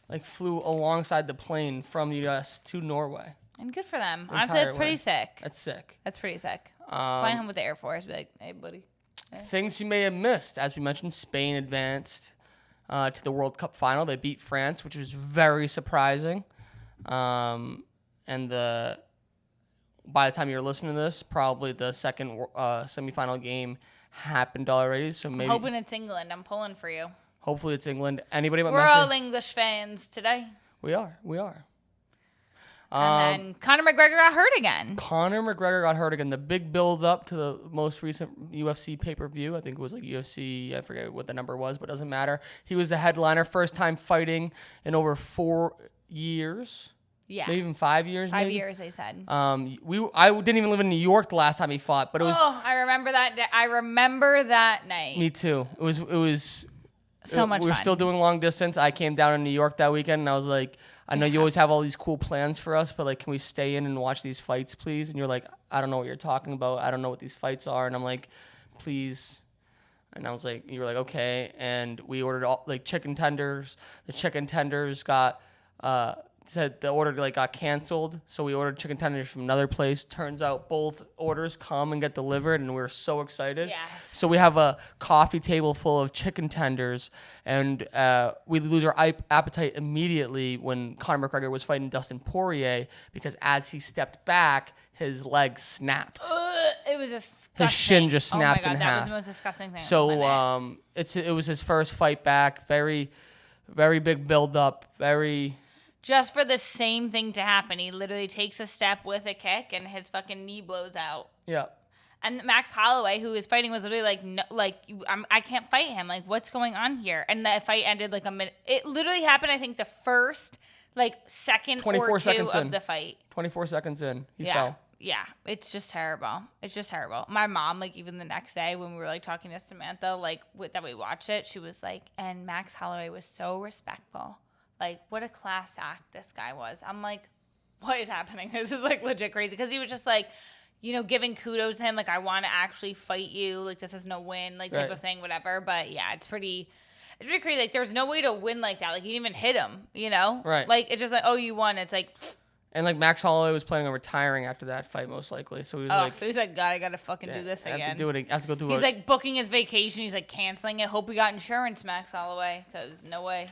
like flew alongside the plane from the U.S. to Norway. And good for them. Honestly, that's pretty sick. That's sick. That's pretty sick. Flying home with the Air Force, be like, hey, buddy. Hey. Things you may have missed. As we mentioned, Spain advanced to the World Cup final. They beat France, which was very surprising. And by the time you're listening to this, probably the second semifinal game happened already. So maybe I'm hoping it's England. I'm pulling for you. Hopefully it's England. Anybody but We're all English fans today. We are. And then Conor McGregor got hurt again. The big build up to the most recent UFC pay-per-view. I think it was like UFC. I forget what the number was, but it doesn't matter. He was the headliner, first time fighting in over 4 years. Yeah. Maybe even 5 years. 5 maybe. years, they said. I didn't even live in New York the last time he fought, but it was. Oh, I remember that day. I remember that night. Me too. It was so much we were fun. still doing long distance. I came down to New York that weekend, and I was like, I know you always have all these cool plans for us, but like, can we stay in and watch these fights, please? And you're like, I don't know what you're talking about. I don't know what these fights are. And I'm like, please. And I was like, you were like, okay. And we ordered all like chicken tenders. The chicken tenders got said the order like got canceled, so we ordered chicken tenders from another place. Turns out both orders come and get delivered, and we're so excited. Yes. So we have a coffee table full of chicken tenders, and we lose our appetite immediately when Conor McGregor was fighting Dustin Poirier, because as he stepped back, his leg snapped. It was disgusting. His shin just snapped in in half. That half. was the most disgusting thing. So on it was his first fight back. Very, very big build up. Very. Just for the same thing to happen, he literally takes a step with a kick, and his fucking knee blows out. Yeah. And Max Holloway, who was fighting, was literally like, no, like I can't fight him. Like, what's going on here? And the fight ended like a minute. It literally happened, I think, the first like second or two of the fight. 24 seconds in, he fell. Yeah, it's just terrible. It's just terrible. My mom, like, even the next day when we were like talking to Samantha, like that we watched it, she was like, and Max Holloway was so respectful. Like, what a class act this guy was. I'm like, what is happening? This is like legit crazy, because he was just like, you know, giving kudos to him, like, I want to actually fight you, like, this is no win, like, type of thing, whatever. But yeah, it's pretty crazy. Like, there's no way to win like that. Like, you didn't even hit him, you know? Right. Like, it's just like, oh, you won. It's like. And like Max Holloway was planning on retiring after that fight, most likely. So he was so he's like, God, I gotta fucking do this again. I have to do it. I have to go through. He's like booking his vacation. He's like canceling it. Hope we got insurance, Max Holloway, because no way.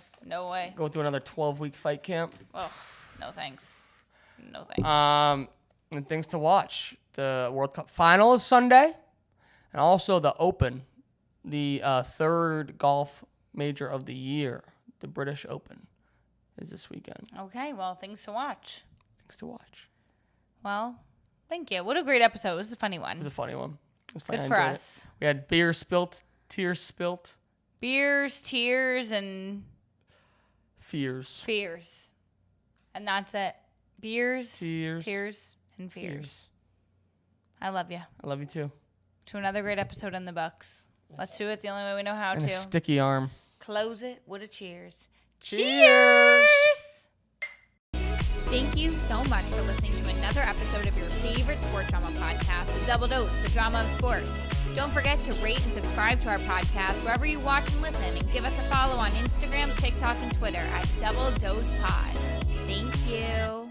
Go through another 12-week fight camp. Oh, no thanks. No thanks. And things to watch: the World Cup final is Sunday, and also the Open, the third golf major of the year, the British Open, is this weekend. Okay, well, things to watch. To watch. Well, thank you. What a great episode. It was a funny one. It was a funny one. It was funny. Good for us. We had beer spilt, tears spilt. Beers, tears, and fears. And that's it. Beers, tears, and fears. I love you. I love you too. To another great episode in the books. Let's do it the only way we know how and to. A sticky arm. Close it with a cheers. Cheers! Thank you so much for listening to another episode of your favorite sports drama podcast, The Double Dose, the drama of sports. Don't forget to rate and subscribe to our podcast wherever you watch and listen, and give us a follow on Instagram, TikTok, and Twitter at Double Dose Pod. Thank you.